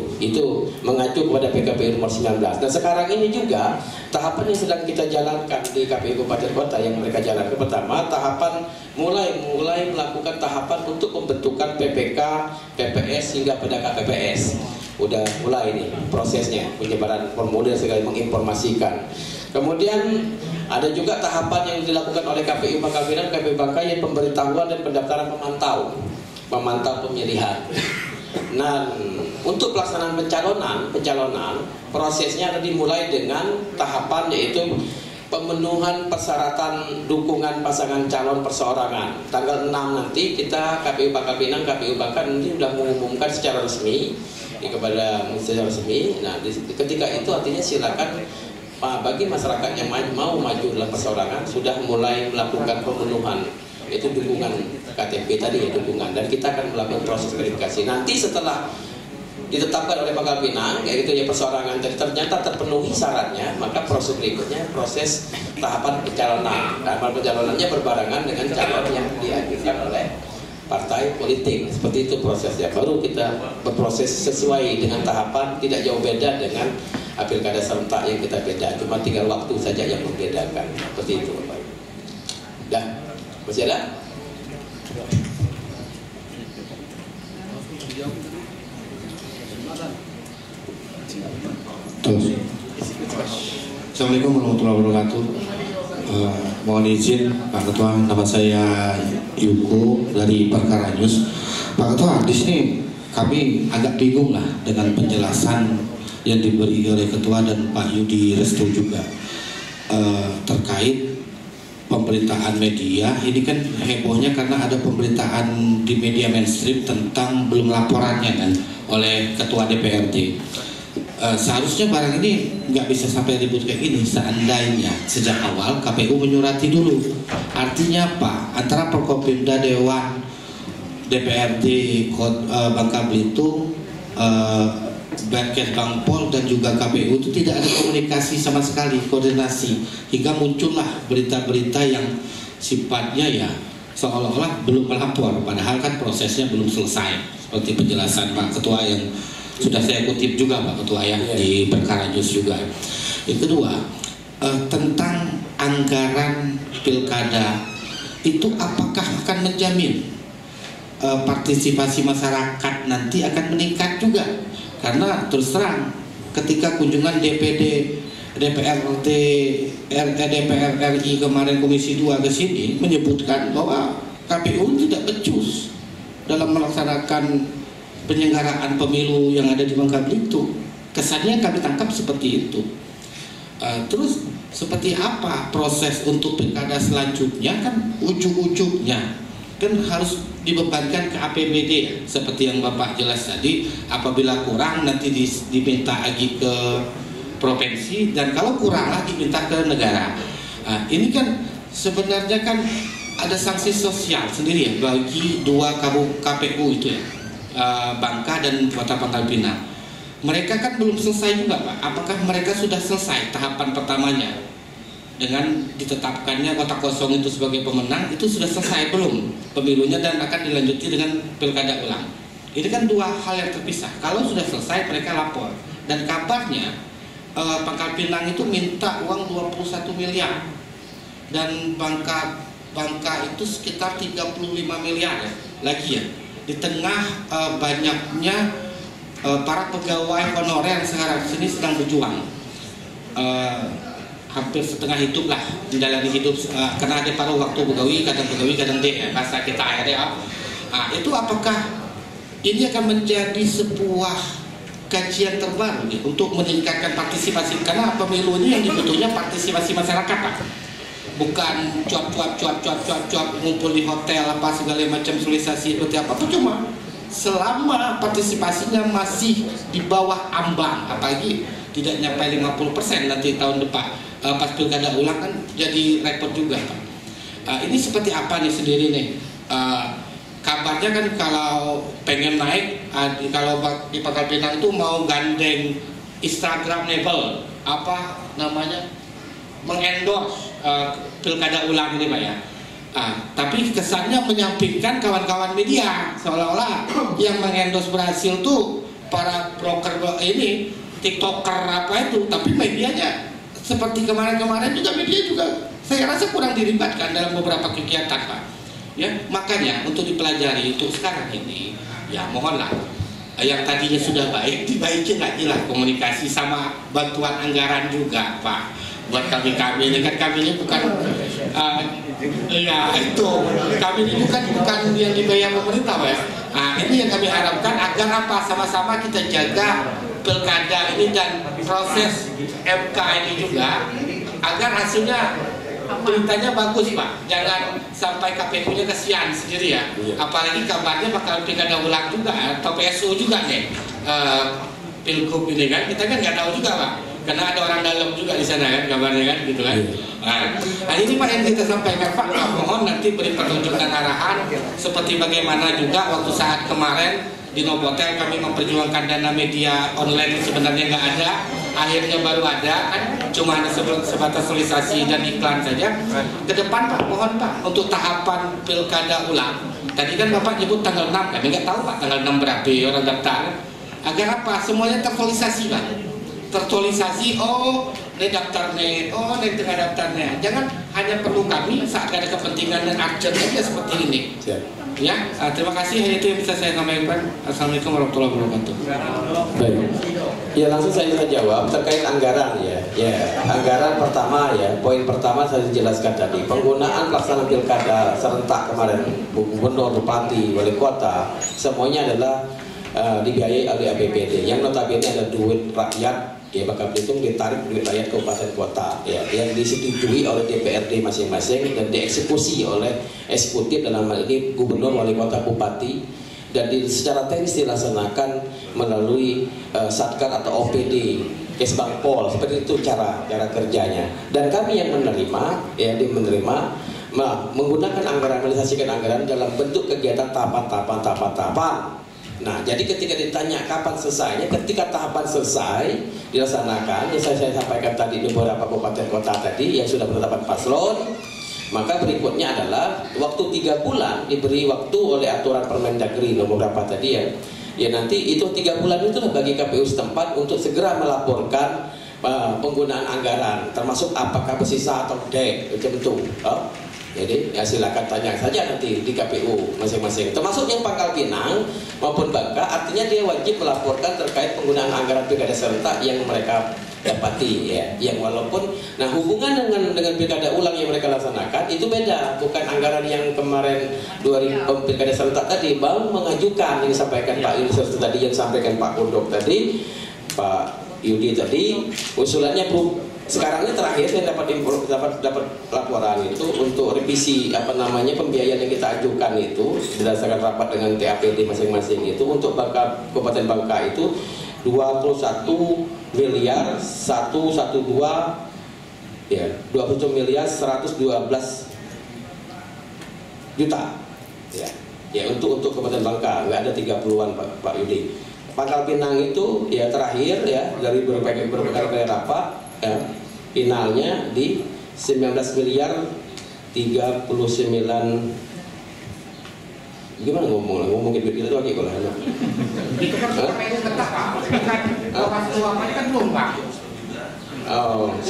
mengacu kepada PKPU nomor 19. Dan sekarang ini juga tahapan yang sedang kita jalankan di KPU Kabupaten Kota yang mereka jalankan. Pertama, tahapan mulai melakukan tahapan untuk pembentukan PPK, PPS hingga pada KPPS. Udah mulai nih prosesnya, penyebaran formulir segala menginformasikan. Kemudian ada juga tahapan yang dilakukan oleh KPU Bangka Pinang, KPU Bangka yang pemberitahuan dan pendaftaran pemantau pemilihan. Nah, untuk pelaksanaan pencalonan prosesnya ada dimulai dengan tahapan yaitu pemenuhan persyaratan dukungan pasangan calon perseorangan. Tanggal 6 nanti kita KPU Bangka Pinang, KPU Bangka nanti sudah mengumumkan secara resmi secara resmi. Nah, ketika itu artinya silakan bagi masyarakat yang mau maju dalam perseorangan sudah mulai melakukan pemenuhan yaitu dukungan KTP tadi ya, dukungan, dan kita akan melakukan proses verifikasi. Nanti setelah ditetapkan oleh Pangkal Pinang yaitu ya perseorangan ternyata terpenuhi syaratnya, maka proses berikutnya proses tahapan pencalonan. Tahapan pencalonannya berbarengan dengan calon yang diajukan oleh partai politik. Seperti itu prosesnya. Baru kita berproses sesuai dengan tahapan, tidak jauh beda dengan pilkada serentak yang kita beda, cuma tinggal waktu saja yang membedakan. Seperti itu Bapak. Dah, masih ada? Assalamualaikum warahmatullahi wabarakatuh. Mohon izin Pak Ketua, nama saya Yuko dari Perkara News. Pak Ketua, di sini kami agak bingung lah dengan penjelasan yang diberi oleh Ketua dan Pak Yudi Restu juga terkait pemberitaan media. Ini kan hebohnya karena ada pemberitaan di media mainstream tentang belum laporannya kan oleh Ketua DPRD. Seharusnya barang ini nggak bisa sampai ribut kayak gini seandainya sejak awal KPU menyurati dulu. Artinya apa? Antara Prokopimda, Dewan, DPRD Bangka Belitung, Bankes Bangpol dan juga KPU itu tidak ada komunikasi sama sekali, koordinasi, hingga muncullah berita-berita yang sifatnya ya seolah-olah belum melapor, padahal kan prosesnya belum selesai, seperti penjelasan Pak Ketua yang sudah saya kutip juga Pak Ketua ya di Perkara News juga. Yang kedua, tentang anggaran pilkada itu apakah akan menjamin partisipasi masyarakat nanti akan meningkat juga? Karena terus terang ketika kunjungan DPD DPRD DPR RI kemarin Komisi 2 ke sini menyebutkan bahwa KPU tidak becus dalam melaksanakan penyelenggaraan pemilu yang ada di Bangka Belitung. Kesannya kami tangkap seperti itu. Terus seperti apa proses untuk pilkada selanjutnya? Kan ujung-ujungnya kan harus dibebankan ke APBD ya, seperti yang Bapak jelas tadi. Apabila kurang nanti diminta lagi ke provinsi, dan kalau kurang lagi minta ke negara. Ini kan sebenarnya kan ada sanksi sosial sendiri ya bagi dua KPU itu ya, Bangka dan Kota Pangkal Pinang. Mereka kan belum selesai juga Pak. Apakah mereka sudah selesai tahapan pertamanya dengan ditetapkannya Kota Kosong itu sebagai pemenang? Itu sudah selesai belum pemilunya dan akan dilanjuti dengan pilkada ulang? Ini kan dua hal yang terpisah. Kalau sudah selesai mereka lapor, dan kabarnya Pangkal Pinang itu minta uang 21 miliar dan Bangka itu sekitar 35 miliar ya, lagi ya, di tengah banyaknya para pegawai honorer sekarang sini sedang berjuang, hampir setengah hidup lah menjalani hidup, karena ada paruh waktu begawi, kadang deh ya, bahasa kita akhirnya. Itu apakah ini akan menjadi sebuah kajian terbaru nih, untuk meningkatkan partisipasi, karena pemilu ini yang dibutuhnya partisipasi masyarakat Pak, bukan cuap ngumpul di hotel apa segala macam sosialisasi seperti apa, cuma selama partisipasinya masih di bawah ambang, apalagi tidak nyampe 50% nanti tahun depan pas pilkada ulang kan jadi repot juga Pak. Ini seperti apa nih sendiri nih? Kabarnya kan kalau pengen naik, kalau di Pangkal Pinang itu mau gandeng Instagramable, apa namanya, mengendorse pilkada ulang ini Pak ya. Tapi kesannya menyampingkan kawan-kawan media, seolah-olah yang mengendorse berhasil tuh para broker ini, TikToker apa itu, tapi medianya seperti kemarin-kemarin juga media juga saya rasa kurang dilibatkan dalam beberapa kegiatan Pak. Ya, makanya untuk dipelajari untuk sekarang ini ya mohonlah yang tadinya sudah baik dibaikin lagi lah komunikasi sama bantuan anggaran juga Pak buat kami ini kan kami ini bukan ya itu kami ini bukan yang dibayar pemerintah Pak. Ini yang kami harapkan agar apa sama-sama kita jaga pilkada ini dan proses MK ini juga agar hasilnya beritanya bagus Pak, jangan sampai KPU-nya kesian sendiri ya. Apalagi kabarnya bakal pilkada ulang juga atau PSU juga nih, pilgub ini kan kita kan nggak tahu juga Pak, karena ada orang dalam juga di sana kan kabarnya kan gitu kan. Nah ini Pak yang kita sampaikan Pak, mohon nanti beri petunjuk dan arahan seperti bagaimana juga waktu saat kemarin di Novotel kami memperjuangkan dana media online sebenarnya nggak ada, akhirnya baru ada kan, cuma hanya sebatas solisasi dan iklan saja. Ke depan Pak, mohon Pak untuk tahapan pilkada ulang. Tadi kan Bapak nyebut tanggal 6, kami nggak tahu Pak tanggal 6 berapa orang daftar. Agar apa? Semuanya tersolisasi Pak. Tersolisasi, oh ini daftarnya, oh ini tengah daftarnya. Jangan hanya perlu kami saat ada kepentingan dan urgent aja seperti ini. Ya, terima kasih, hanya itu yang bisa saya sampaikan. Assalamualaikum warahmatullahi wabarakatuh. Baik. Ya langsung saya jawab terkait anggaran ya. Ya, anggaran pertama ya, poin pertama saya jelaskan tadi, penggunaan pelaksanaan pilkada serentak kemarin, gubernur, bupati, wali kota, semuanya adalah dibiayai oleh APBD. Yang notabene ada duit rakyat. Ya bakal dihitung ditarik duit rakyat kabupaten kota ya, yang disetujui oleh DPRD masing-masing dan dieksekusi oleh eksekutif dalam hal ini gubernur, wali kota, bupati, dan secara teknis dilaksanakan melalui satker atau OPD, Kesbangpol, seperti itu cara kerjanya. Dan kami yang menerima ya menggunakan anggaran, merealisasikan anggaran dalam bentuk kegiatan tahapan. Nah, jadi ketika ditanya kapan selesainya, ketika tahapan selesai dilaksanakan, yang saya sampaikan tadi di beberapa kabupaten kota tadi yang sudah penetapan paslon, maka berikutnya adalah waktu 3 bulan diberi waktu oleh aturan Permendagri nomor berapa tadi ya. Ya nanti itu 3 bulan itu bagi KPU setempat untuk segera melaporkan penggunaan anggaran, termasuk apakah bersisa atau tidak, itu. Jadi ya silakan tanya saja nanti di KPU masing-masing, termasuk yang Pangkal Pinang maupun Bangka, artinya dia wajib melaporkan terkait penggunaan anggaran pilkada serentak yang mereka dapati ya, yang walaupun nah hubungan dengan pilkada ulang yang mereka laksanakan itu beda, bukan anggaran yang kemarin 2000 pilkada serentak tadi baru mengajukan yang disampaikan Pak Yudi tadi, yang disampaikan Pak Kundok tadi, Pak Yudi tadi, usulannya sekarang ini terakhir saya dapat laporan itu untuk revisi pembiayaan yang kita ajukan itu berdasarkan rapat dengan TAPD masing-masing itu untuk Kabupaten Bangka itu 21 miliar 112 ya 21 miliar 112 juta. Ya untuk Kabupaten Bangka nggak ada 30-an Pak Yudi. Pangkal Pinang itu ya terakhir ya dari berbagai rapat ya, finalnya di 19 miliar 39. Gimana ngomong gitu lagi kalau itu kan KPU tetap Pak, kan pas luapannya kan belum Pak. 19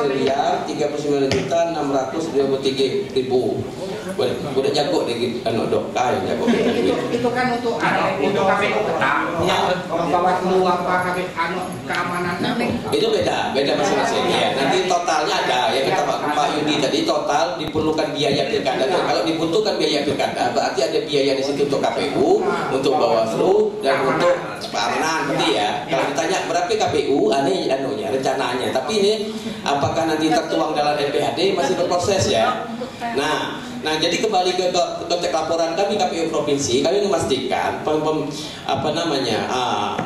miliar 39.623.000. Udah jago deh kan dok kain jago. Itu kan untuk KPU tetap. Bawaslu apa keamanan itu beda masing-masing ya. Nanti totalnya ada ya kata Pak Yudi tadi, total diperlukan biaya pilkada. Kalau dibutuhkan biaya pilkada berarti ada biaya di situ untuk KPU, untuk Bawaslu dan untuk keamanan berarti ya. Kalau ditanya berapa KPU, aneh anunya rencananya. Tapi ini apakah nanti tertuang dalam NPHD masih berproses ya. Nah jadi kembali ke konteks laporan kami KPU provinsi, kami memastikan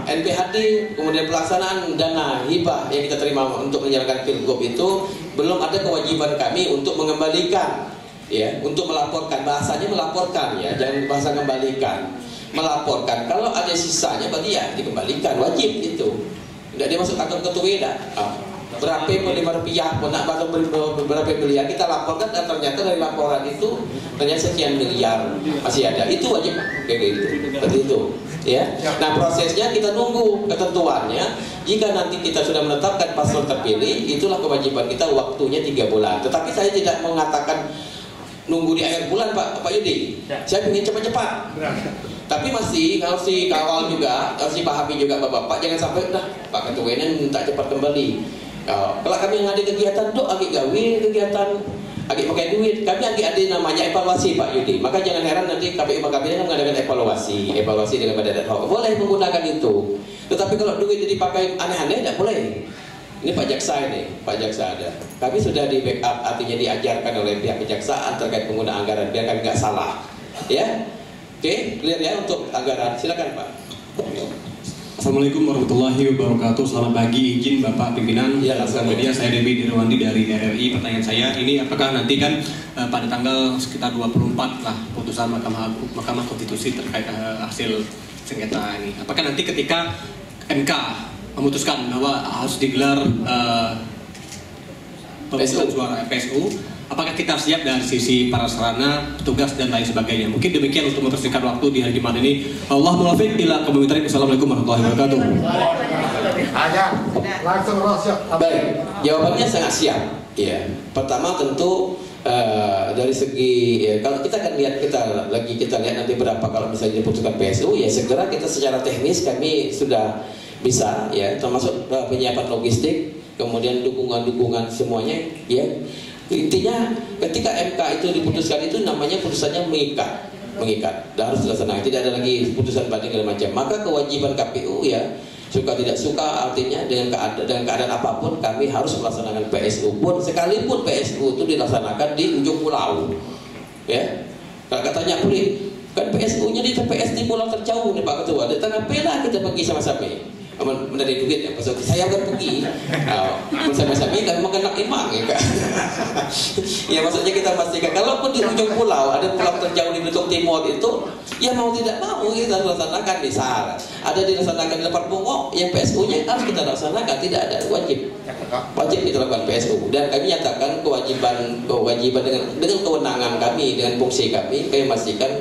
NPHD kemudian pelaksanaan dana hibah yang kita terima untuk menjalankan pilgub itu belum ada kewajiban kami untuk mengembalikan ya, untuk melaporkan, bahasanya melaporkan ya, jangan bahasa kembalikan, melaporkan. Kalau ada sisanya berarti ya dikembalikan, wajib itu. Tidak dia masuk kantor ketua dah. Berapa pun Rp5 pun nak masuk berapa miliar kita laporkan dan ternyata dari laporan itu ternyata sekian miliar masih ada, itu wajib kayak gitu, seperti itu ya. Nah prosesnya kita nunggu ketentuannya. Jika nanti kita sudah menetapkan paslon terpilih, itulah kewajiban kita, waktunya 3 bulan. Tetapi saya tidak mengatakan nunggu di akhir bulan Pak Yudi. Saya ingin cepat-cepat. Tapi masih harus dikawal juga, harus dipahami juga Bapak-bapak, jangan sampai Pak Ketua ini minta cepat kembali. Kalau kami ngadi kegiatan dok agak gawe kegiatan agak pakai duit, kami agak ada namanya evaluasi Pak Yudi. Maka jangan heran nanti KPU Bangka mengadakan evaluasi dengan Badan Ad-hoc. Boleh menggunakan itu. Tetapi kalau duit dipakai aneh-aneh tidak boleh. Ini Pak Jaksa ada. Kami sudah di backup, artinya diajarkan oleh pihak kejaksaan terkait penggunaan anggaran biar kami nggak salah. Ya. Oke, clear ya untuk anggaran. Silakan Pak. Assalamualaikum warahmatullahi wabarakatuh. Selamat pagi, izin Bapak Pimpinan media. Saya Debi Dirwandi dari RRI. Pertanyaan saya ini, apakah nanti kan pada tanggal sekitar 24 lah putusan Mahkamah Konstitusi terkait hasil sengketa ini. Apakah nanti ketika MK memutuskan bahwa harus digelar pemungutan suara PSU, apakah kita siap dari sisi para sarana, petugas dan lain sebagainya? Mungkin demikian untuk mempersingkat waktu di hari Jumat ini. Allah muwaffiq ila aqwamit. Assalamualaikum warahmatullahi wabarakatuh. Langsung siap. Baik, jawabannya sangat siap. Ya, pertama tentu dari segi ya, kalau kita akan lihat kita lihat nanti berapa kalau misalnya diputuskan PSU ya, segera kita secara teknis kami sudah bisa ya, termasuk penyiapan logistik, kemudian dukungan semuanya ya. Intinya ketika MK itu diputuskan itu namanya putusannya mengikat dan harus dilaksanakan, tidak ada lagi putusan banding dan macam. Maka kewajiban KPU ya, suka tidak suka, artinya dengan keadaan apapun kami harus melaksanakan PSU pun, sekalipun PSU itu dilaksanakan di ujung pulau ya. Kalau katanya kan PSU-nya di TPS di pulau terjauh nih Pak Ketua, di tengah pela kita pergi sama-sama mendari duit ya, maksud saya akan pergi bersama-sama kan mengenal imam ya kan. Ya maksudnya kita pastikan kalaupun di ujung pulau ada pulau terjauh di Belitung Timur itu ya mau tidak mau kita laksanakan. Misal ada dilaksanakan di Lepar Bungok yang PSU-nya harus kita laksanakan, tidak ada wajib kita lakukan PSU. Dan kami nyatakan kewajiban dengan kewenangan kami, dengan fungsi kami memastikan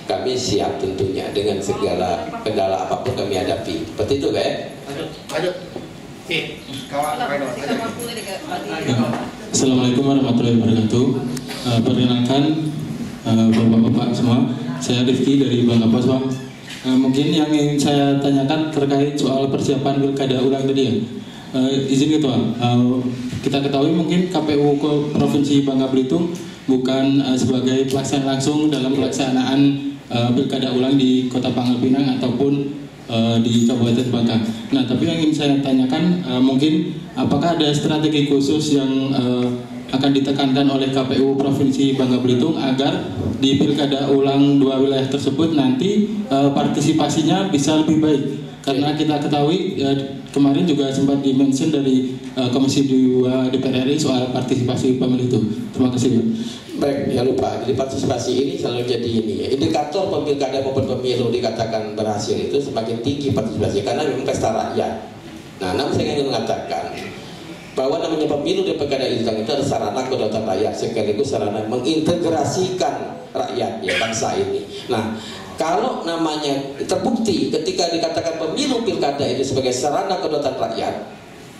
kami siap tentunya dengan segala kendala apapun kami hadapi. Seperti itu, Pak. Lanjut. Assalamualaikum warahmatullahi wabarakatuh. Perkenalkan Bapak-bapak semua, saya Rifki dari Bangka Paswa. Mungkin yang ingin saya tanyakan terkait soal persiapan pilkada ulang tadi ya. Izin Ketua, kita ketahui mungkin KPU Provinsi Bangka Belitung bukan sebagai pelaksana langsung dalam pelaksanaan pilkada ulang di Kota Pangkal Pinang ataupun di Kabupaten Bangka. Nah, tapi yang ingin saya tanyakan mungkin apakah ada strategi khusus yang akan ditekankan oleh KPU Provinsi Bangka Belitung agar di pilkada ulang 2 wilayah tersebut nanti partisipasinya bisa lebih baik? Karena kita ketahui kemarin juga sempat di-mention dari Komisi 2 DPR RI soal partisipasi pemilih itu. Terima kasih, Pak. Baik, jangan lupa, jadi partisipasi ini selalu jadi ini ya. Indikator pilkada maupun pemilu dikatakan berhasil itu semakin tinggi partisipasi karena memang pesta rakyat. Nah, namun saya ingin mengatakan bahwa namanya pemilu dan pilkada itu adalah sarana kedaulatan rakyat sekaligus sarana mengintegrasikan rakyat ya, bangsa ini. Nah, kalau namanya terbukti ketika dikatakan pemilu pilkada itu sebagai sarana kedaulatan rakyat,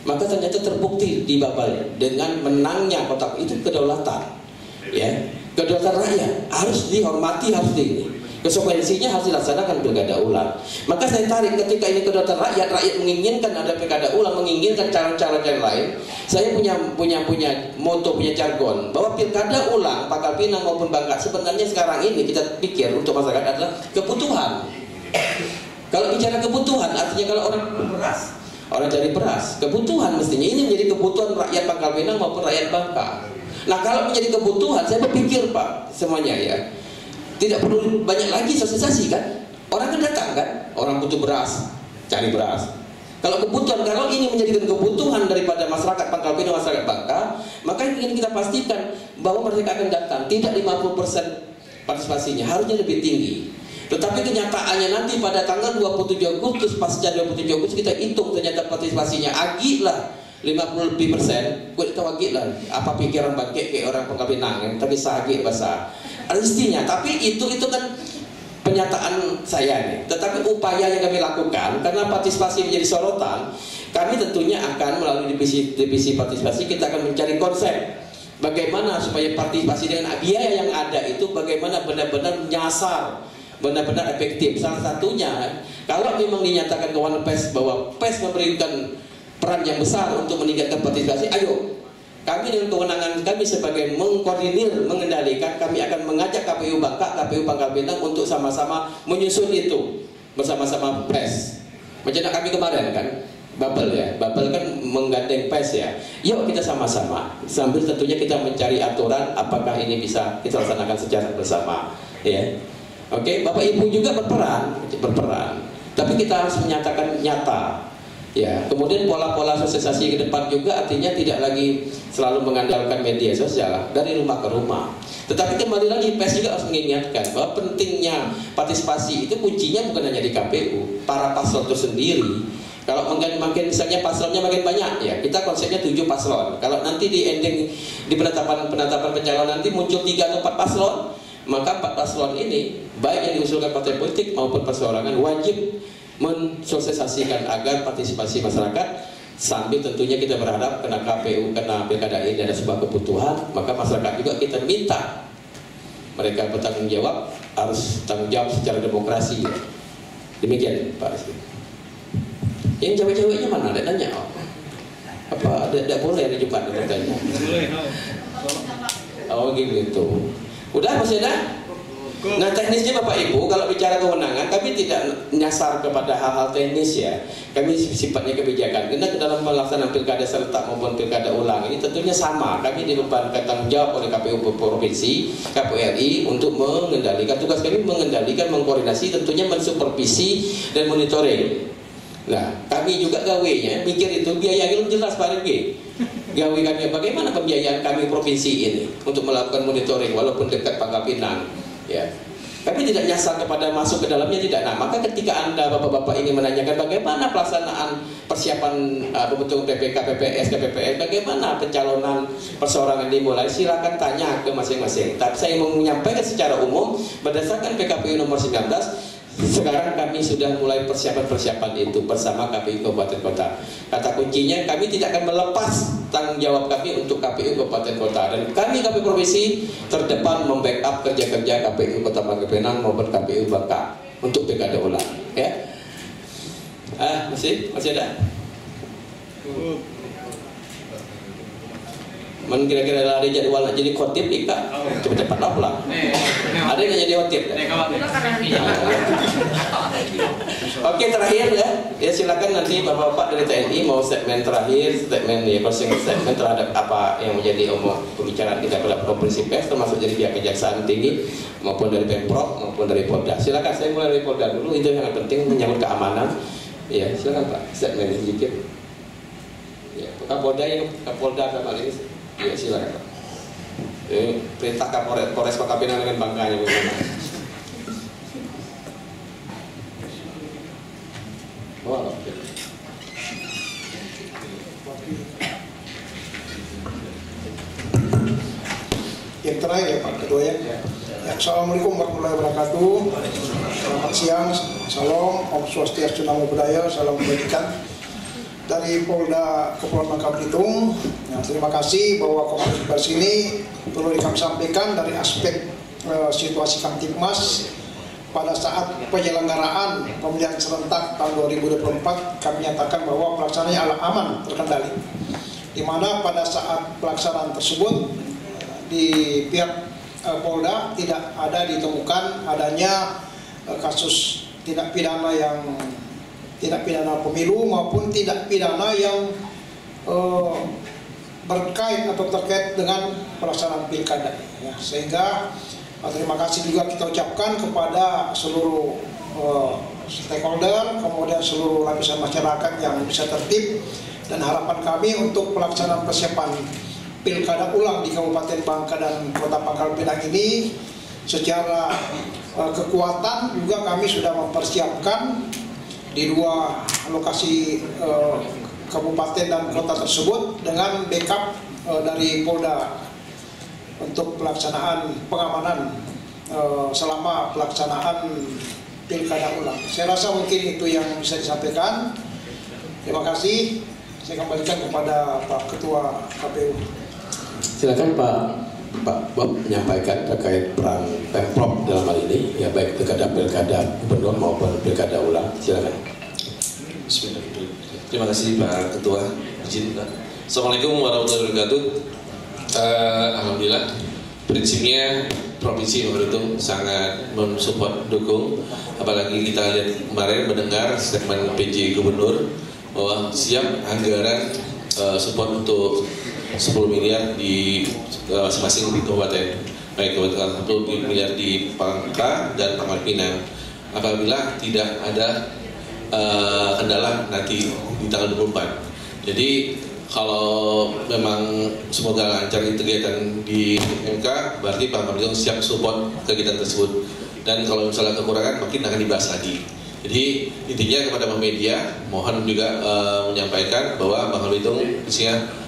maka ternyata terbukti di Babel dengan menangnya kotak itu kedaulatan. Ya, kedaulatan rakyat harus dihormati, harus konsekuensinya harus dilaksanakan pilkada ulang. Maka saya tarik ketika ini kedaulatan rakyat, rakyat menginginkan ada pilkada ulang, menginginkan cara-cara yang lain. Saya punya moto, punya jargon bahwa pilkada ulang Pangkal Pinang maupun Bangka sebenarnya sekarang ini kita pikir untuk masyarakat adalah kebutuhan. Kalau bicara kebutuhan artinya kalau orang cari beras, kebutuhan mestinya ini menjadi kebutuhan rakyat Pangkal Pinang maupun rakyat Bangka. Nah, kalau menjadi kebutuhan, saya berpikir Pak, semuanya ya, tidak perlu banyak lagi sosialisasi kan? Orang kan datang kan, orang butuh beras, cari beras. Kalau kebutuhan, kalau ini menjadikan kebutuhan daripada masyarakat Pangkal Pinang, masyarakat Bangka, maka ingin kita pastikan bahwa mereka akan datang, tidak 50% partisipasinya, harusnya lebih tinggi. Tetapi kenyataannya nanti pada tanggal 27 Agustus, pasca 27 Agustus kita hitung ternyata partisipasinya agih lah 50 lebih persen, gue tahu agak lah apa pikiran bangkit kayak orang Pangkal Pinang kan, tapi sagit bahasa artinya. Tapi itu kan pernyataan saya nih. Tetapi upaya yang kami lakukan karena partisipasi menjadi sorotan, kami tentunya akan melalui divisi partisipasi kita akan mencari konsep bagaimana supaya partisipasi dengan biaya yang ada itu bagaimana benar-benar menyasar, benar-benar efektif. Salah satunya kalau memang dinyatakan kawan PES bahwa PES memberikan peran yang besar untuk meningkatkan partisipasi, ayo kami dengan kewenangan kami sebagai mengkoordinir, mengendalikan, kami akan mengajak KPU Bangka, KPU Pangkal Pinang untuk sama-sama menyusun itu bersama-sama PES. Macam kami kemarin kan, Babel ya, Babel kan menggandeng PES ya. Yuk kita sama-sama, sambil tentunya kita mencari aturan apakah ini bisa kita laksanakan secara bersama, ya. Oke, Bapak Ibu juga berperan, tapi kita harus menyatakan nyata. Ya, kemudian pola-pola sosialisasi ke depan juga artinya tidak lagi selalu mengandalkan media sosial dari rumah ke rumah. Tetapi kembali lagi PES juga harus mengingatkan bahwa pentingnya partisipasi itu kuncinya bukan hanya di KPU, para paslon itu sendiri. Kalau makin misalnya paslonnya makin banyak ya, kita konsepnya 7 paslon. Kalau nanti di ending di penetapan pencalon nanti muncul 3 atau 4 paslon, maka 4 paslon ini baik yang diusulkan partai politik maupun perseorangan wajib mensosialisasikan agar partisipasi masyarakat, sambil tentunya kita berharap karena KPU, karena pilkada ini ada sebuah kebutuhan, maka masyarakat juga kita minta mereka bertanggung jawab, harus tanggung jawab secara demokrasi. Demikian Pak Rizky. Yang cewek-ceweknya mana? Ada nanya? Apa tidak boleh ada Jumat bertanya? Oh gitu. Udah masih ada? Nah teknisnya Bapak Ibu kalau bicara kewenangan kami tidak nyasar kepada hal-hal teknis ya. Kami sifatnya kebijakan. Karena dalam pelaksanaan pilkada serentak maupun pilkada ulang ini tentunya sama. Kami dibebankan tanggung jawab oleh KPU Provinsi, KPU RI untuk mengendalikan, tugas kami mengendalikan, mengkoordinasi, tentunya mensupervisi dan monitoring. Nah kami juga gawenya mikir itu biaya itu jelas Pak Rifki. Gawe kami bagaimana pembiayaan kami provinsi ini untuk melakukan monitoring walaupun dekat Pangkal Pinang. Ya, kami tidak nyasar kepada masuk ke dalamnya, tidak. Nah, maka ketika Anda bapak-bapak ini menanyakan bagaimana pelaksanaan persiapan pembentukan PPK, PPS, KPPS, bagaimana pencalonan perseorangan dimulai, silakan tanya ke masing-masing. Tapi saya mau menyampaikan secara umum berdasarkan PKPU nomor 19. Sekarang kami sudah mulai persiapan-persiapan itu bersama KPU Kabupaten Kota. Kata kuncinya kami tidak akan melepas tanggung jawab kami untuk KPU Kabupaten Kota, dan kami KPU Provinsi terdepan membackup kerja-kerja KPU Kota Pangkal Pinang maupun KPU Bangka untuk pilkada ulang. Ya, masih ada? Men kira-kira ada jadwal nak jadi khotib Ika, cepat-cepat lah pulang. Ada yang jadi khotib? Oke, terakhir ya silakan nanti bapak-bapak dari TNI mau statement terakhir, statement ya closing statement terhadap apa yang menjadi pembicaraan kita pada provinsi PES, termasuk dari pihak Kejaksaan Tinggi maupun dari Pemprov maupun dari Polda. Silakan, saya mulai dari Polda dulu, itu yang penting menyangkut keamanan. Ya silakan Pak, statement sedikit. Ya, Kapolda sama ini. Ya silakan Pak. Perintah Kapolres Kota Pinang dengan bangkanya bagaimana? Oh, yang terakhir ya Pak Ketua ya. Assalamualaikum warahmatullahi wabarakatuh. Selamat siang, salam, Om Swastiastu, Namo Buddhaya, salam kebajikan. Dari Polda Kepulauan Bangka Belitung, ya, terima kasih bahwa konferensi pers ini perlu kami sampaikan dari aspek situasi Kamtipmas pada saat penyelenggaraan pemilihan serentak tahun 2024. Kami nyatakan bahwa pelaksanaannya aman, terkendali, di mana pada saat pelaksanaan tersebut di pihak Polda tidak ada ditemukan adanya kasus tindak pidana pemilu maupun tindak pidana yang berkait atau terkait dengan pelaksanaan pilkada, ya. Sehingga terima kasih juga kita ucapkan kepada seluruh stakeholder, kemudian seluruh lapisan masyarakat yang bisa tertib, dan harapan kami untuk pelaksanaan persiapan pilkada ulang di Kabupaten Bangka dan Kota Pangkal Pinang ini secara kekuatan juga kami sudah mempersiapkan di dua lokasi kabupaten dan kota tersebut dengan backup dari Polda untuk pelaksanaan pengamanan selama pelaksanaan pilkada ulang. Saya rasa mungkin itu yang bisa disampaikan. Terima kasih. Saya kembalikan kepada Pak Ketua KPU. Silakan Pak Bob menyampaikan terkait peran Pemprov dalam hal ini, ya baik pilkada gubernur maupun pilkada ulang. Silakan. Bismillahirrahmanirrahim. Terima kasih Pak Ketua. Izin Pak. Assalamualaikum warahmatullahi wabarakatuh. Alhamdulillah, prinsipnya Provinsi Bangka Belitung sangat mensupport, dukung. Apalagi kita lihat kemarin mendengar statement PJ Gubernur bahwa siap anggaran support untuk 10 miliar di masing-masing di kabupaten, baik kabupaten 1 miliar di Bangka dan Pangkal Pinang. Apabila tidak ada kendala nanti di tanggal 24. Jadi kalau memang semoga lancar kegiatan di MK, berarti Pak Belitung siap support kegiatan tersebut. Dan kalau misalnya kekurangan mungkin akan dibahas lagi. Jadi intinya kepada media mohon juga menyampaikan bahwa Bangka Belitung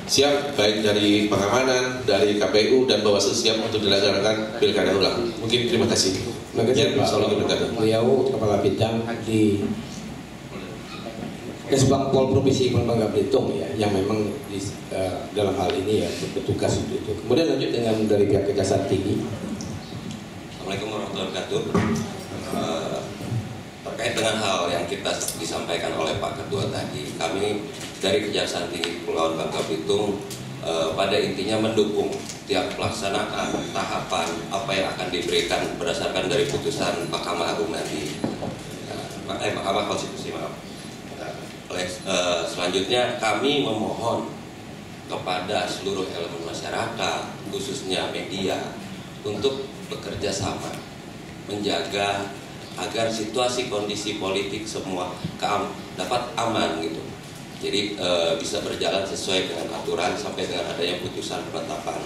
siap baik dari pengamanan, dari KPU dan Bawaslu siap untuk dilaksanakan pilkada ulang. Mungkin terima kasih. Terima kasih Pak. Beliau Kepala Bidang di Kesbangpol Provinsi Bangka Belitung ya, yang memang dalam hal ini ya bertugas untuk itu. Kemudian lanjut dengan dari pihak Kejaksaan Tinggi. Assalamualaikum warahmatullahi wabarakatuh. Terkait dengan hal yang kita disampaikan oleh Pak Ketua tadi, kami dari Kejaksaan Tinggi Kepulauan Bangka Belitung pada intinya mendukung tiap pelaksanaan tahapan apa yang akan diberikan berdasarkan dari putusan Mahkamah Agung nanti, Mahkamah Konstitusi, maaf. Selanjutnya kami memohon kepada seluruh elemen masyarakat, khususnya media, untuk bekerja sama menjaga agar situasi kondisi politik semua dapat aman gitu. Jadi bisa berjalan sesuai dengan aturan sampai dengan adanya putusan penetapan.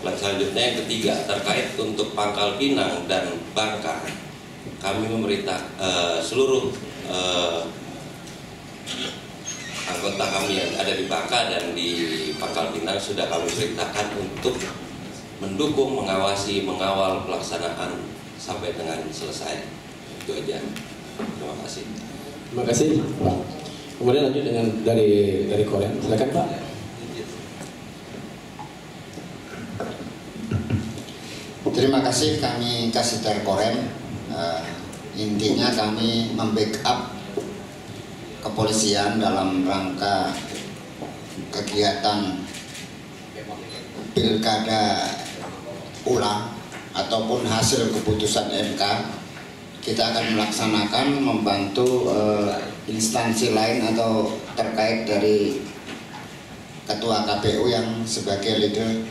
Selanjutnya yang ketiga, terkait untuk Pangkal Pinang dan Bangka, kami memerintah seluruh anggota kami yang ada di Bangka dan di Pangkal Pinang sudah kami perintahkan untuk mendukung, mengawasi, mengawal pelaksanaan sampai dengan selesai. Itu aja. Terima kasih. Terima kasih Pak. Kemudian lanjut dengan dari Korea. Silakan Pak. Terima kasih, kami kasih dari Koren. Intinya kami membackup kepolisian dalam rangka kegiatan pilkada ulang ataupun hasil keputusan MK. Kita akan melaksanakan membantu instansi lain atau terkait dari Ketua KPU yang sebagai leader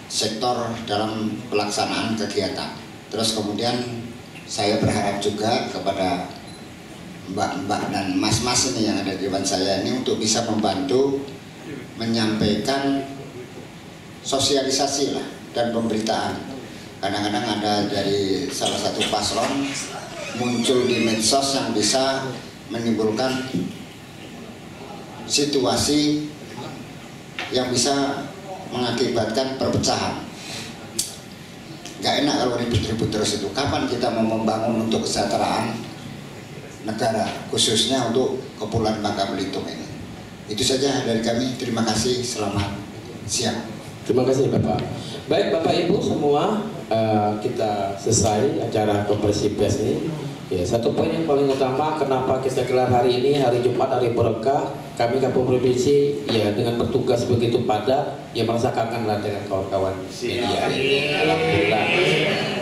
sektor dalam pelaksanaan kegiatan. Terus kemudian saya berharap juga kepada mbak-mbak dan mas-mas ini yang ada di depan saya ini untuk bisa membantu menyampaikan sosialisasi lah dan pemberitaan. Kadang-kadang ada dari salah satu paslon muncul di medsos yang bisa menimbulkan situasi yang bisa mengakibatkan perpecahan. Gak enak kalau ribut-ribut terus itu. Kapan kita mau membangun untuk kesejahteraan negara, khususnya untuk Kepulauan Bangka Belitung ini. Itu saja dari kami. Terima kasih. Selamat siang. Terima kasih Bapak. Baik Bapak Ibu semua, kita selesai acara konferensi pers ini. Ya, satu poin yang paling utama kenapa kita gelar hari ini, hari Jumat, hari berkah, kami Kampung Provinsi ya dengan bertugas begitu padat, ya merasa kangen lah dengan kawan-kawan media ini. Alhamdulillah.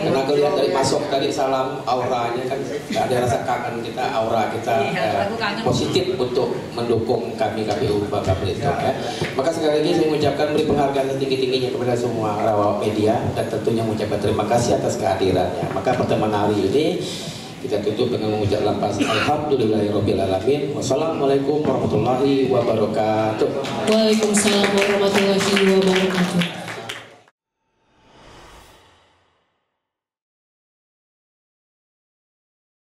Karena kelihatan dari masuk tadi salam auranya kan ada rasa kangen kita, aura kita positif untuk mendukung kami KPU Bangka Belitung ya. Maka sekali lagi saya mengucapkan beri penghargaan setinggi-tingginya kepada semua awak media dan tentunya mengucapkan terima kasih atas kehadirannya. Maka pertemuan hari ini kita tutup dengan mengucap lapas alhamdulillahirobbilalamin. Wassalamualaikum warahmatullahi wabarakatuh. Waalaikumsalam warahmatullahi wabarakatuh.